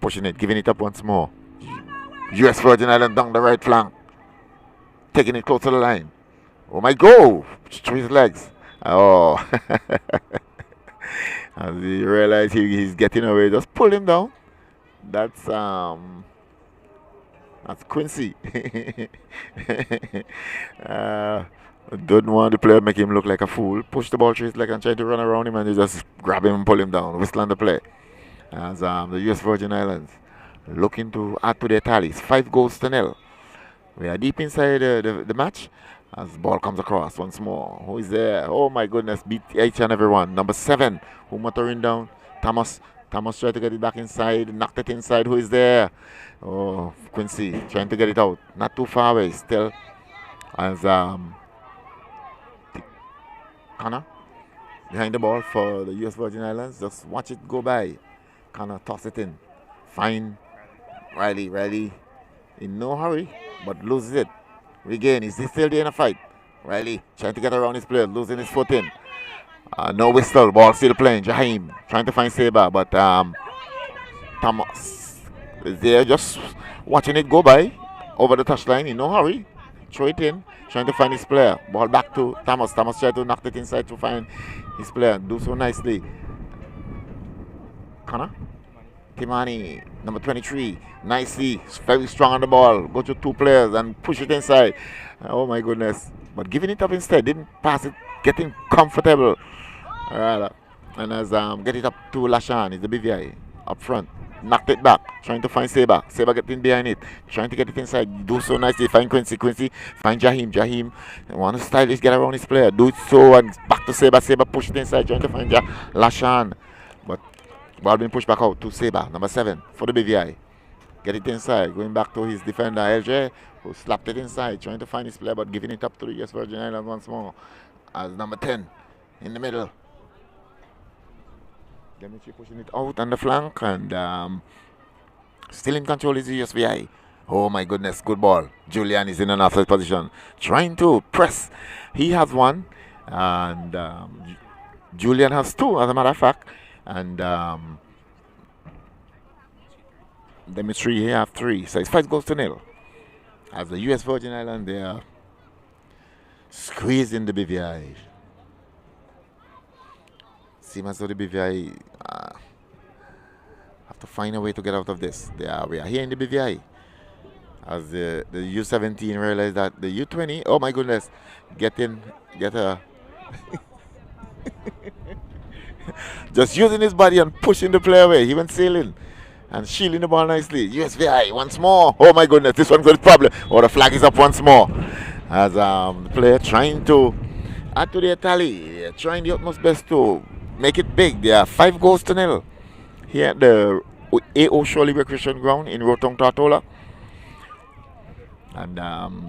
Pushing it, giving it up once more. US Virgin Island down the right flank. Taking it close to the line. Oh my goal! Through his legs. Oh. As he realized he's getting away, just pull him down. That's Quincy. Don't want the player make him look like a fool. Push the ball through his leg and try to run around him, and you just grab him and pull him down. Whistle on the play. As the US Virgin Islands looking to add to their tallies. 5 goals to 0. We are deep inside the match. As the ball comes across once more. Who is there? Oh my goodness, beat each and everyone. Number 7, who motoring down. Thomas. Thomas tried to get it back inside, knocked it inside. Who is there? Oh, Quincy trying to get it out. Not too far away still. As Connor behind the ball for the US Virgin Islands. Just watch it go by. Connor toss it in. Fine. Riley in no hurry, but loses it. Regain. Is he still there in a fight? Riley trying to get around his player, losing his foot in. No whistle. Ball still playing. Jaheim trying to find Saber, but Thomas is there just watching it go by over the touchline in no hurry. Throw it in, trying to find his player. Ball back to Thomas. Thomas tried to knock it inside to find his player. Do so nicely. Connor? Timani, number 23. Nicely, very strong on the ball. Go to 2 players and push it inside. Oh my goodness. But giving it up instead. Didn't pass it, getting comfortable. Alright. And as get it up to Lashan, is the BVI up front. Knocked it back, trying to find Saber. Saber getting behind it, trying to get it inside. Do so nicely. Find Quincy. Quincy find Jaheim. Jaheim want to stylish, get around his player. Do so and back to Saber. Saber push it inside, trying to find Lashan. But ball being pushed back out to Saber, number 7 for the BVI. Get it inside, going back to his defender LJ, who slapped it inside, trying to find his player, but giving it up to the US Virgin Islands once more. As number 10 in the middle. Demetri pushing it out on the flank, and still in control is the USVI. Oh my goodness, good ball. Julian is in an offside position, trying to press. He has 1, and Julian has 2, as a matter of fact, and Demetri here have 3. So it's 5-0. As the US Virgin Islands, they are squeezing the BVI. Seems as though the BVI have to find a way to get out of this. We are here in the BVI. As the U17 realize that the U20, oh my goodness, get a just using his body and pushing the player away. He went sailing and shielding the ball nicely. USVI once more. Oh my goodness, this one's got a problem. Oh, the flag is up once more. As the player trying to add to their tally. They're trying the utmost best to make it big. They are 5-0 here at the A.O. Shirley Recreation Ground in Rotong, Tortola. And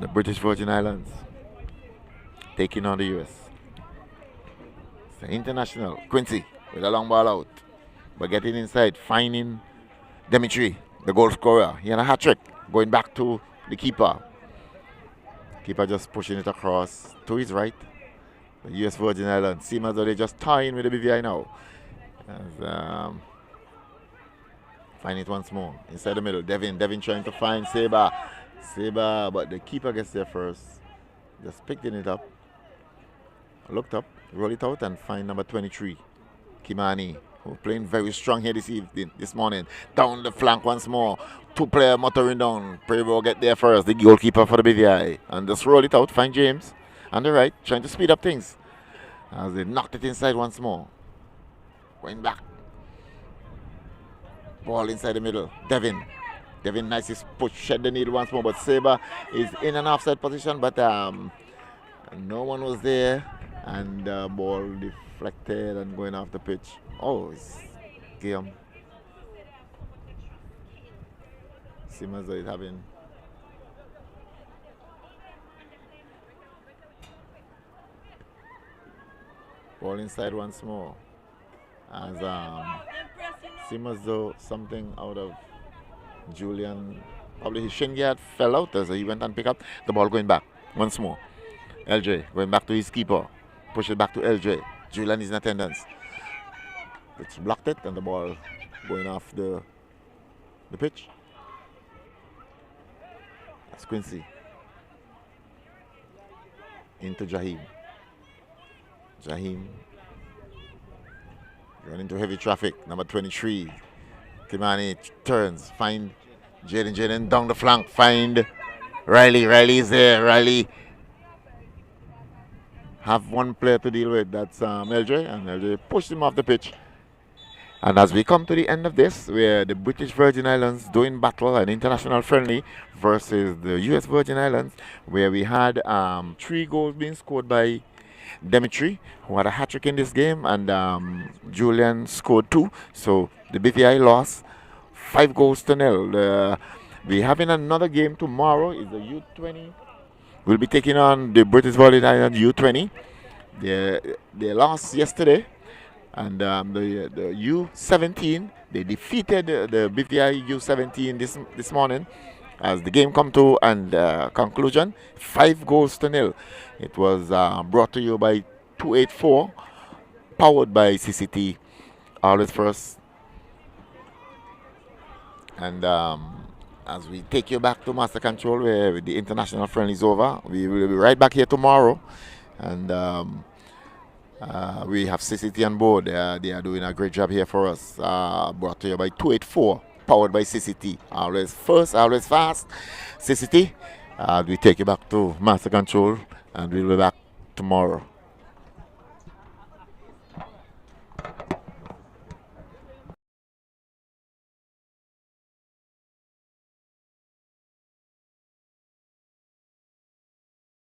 the British Virgin Islands taking on the US. It's the international. Quincy with a long ball out. But getting inside, finding Demetri, the goal scorer. He had a hat trick. Going back to the keeper. Keeper just pushing it across to his right. The US Virgin Islands seem as though they just tie in with the BVI now. As, find it once more inside the middle. Devin trying to find Saber, but the keeper gets there first. Just picking it up, looked up, roll it out, and find number 23, Kimani, who playing very strong here this morning. Down the flank once more. 2-player motoring down. Prevo get there first. The goalkeeper for the BVI, and just roll it out. Find James on the right, trying to speed up things. As they knocked it inside once more. Going back. Ball inside the middle. Devin nicely push, shed the needle once more, but Saber is in an offside position, but no one was there, and ball deflected and going off the pitch. Oh, it's game. Seems as though it's having ball inside once more. As seems as though something out of Julian, probably his shin guard fell out as he went and picked up the ball. Going back once more. LJ going back to his keeper. Push it back to LJ. Julian is in attendance. It's blocked it, and the ball going off the pitch. That's Quincy. Into Jaheim. Jaheim running into heavy traffic. Number 23. Kimani turns. Find Jaden down the flank. Find Riley. Riley is there. Riley have one player to deal with. That's LJ. And LJ pushed him off the pitch. And as we come to the end of this, where the British Virgin Islands doing battle an international friendly versus the US Virgin Islands, where we had 3 goals being scored by Dimitri, who had a hat trick in this game, and Julian scored 2. So the BVI lost 5 goals to 0. We having another game tomorrow. Is the U20? We'll be taking on the British Virgin Islands U20. They lost yesterday, and the U17 they defeated the BVI U17 this morning. As the game come to and conclusion, 5 goals to 0. It was brought to you by 284, powered by CCT, always first. And as we take you back to Master Control, where the international friendly is over, we will be right back here tomorrow. And we have CCT on board. They are doing a great job here for us. Brought to you by 284, powered by CCT. Always first, always fast. CCT, we take you back to Master Control, and we'll be back tomorrow.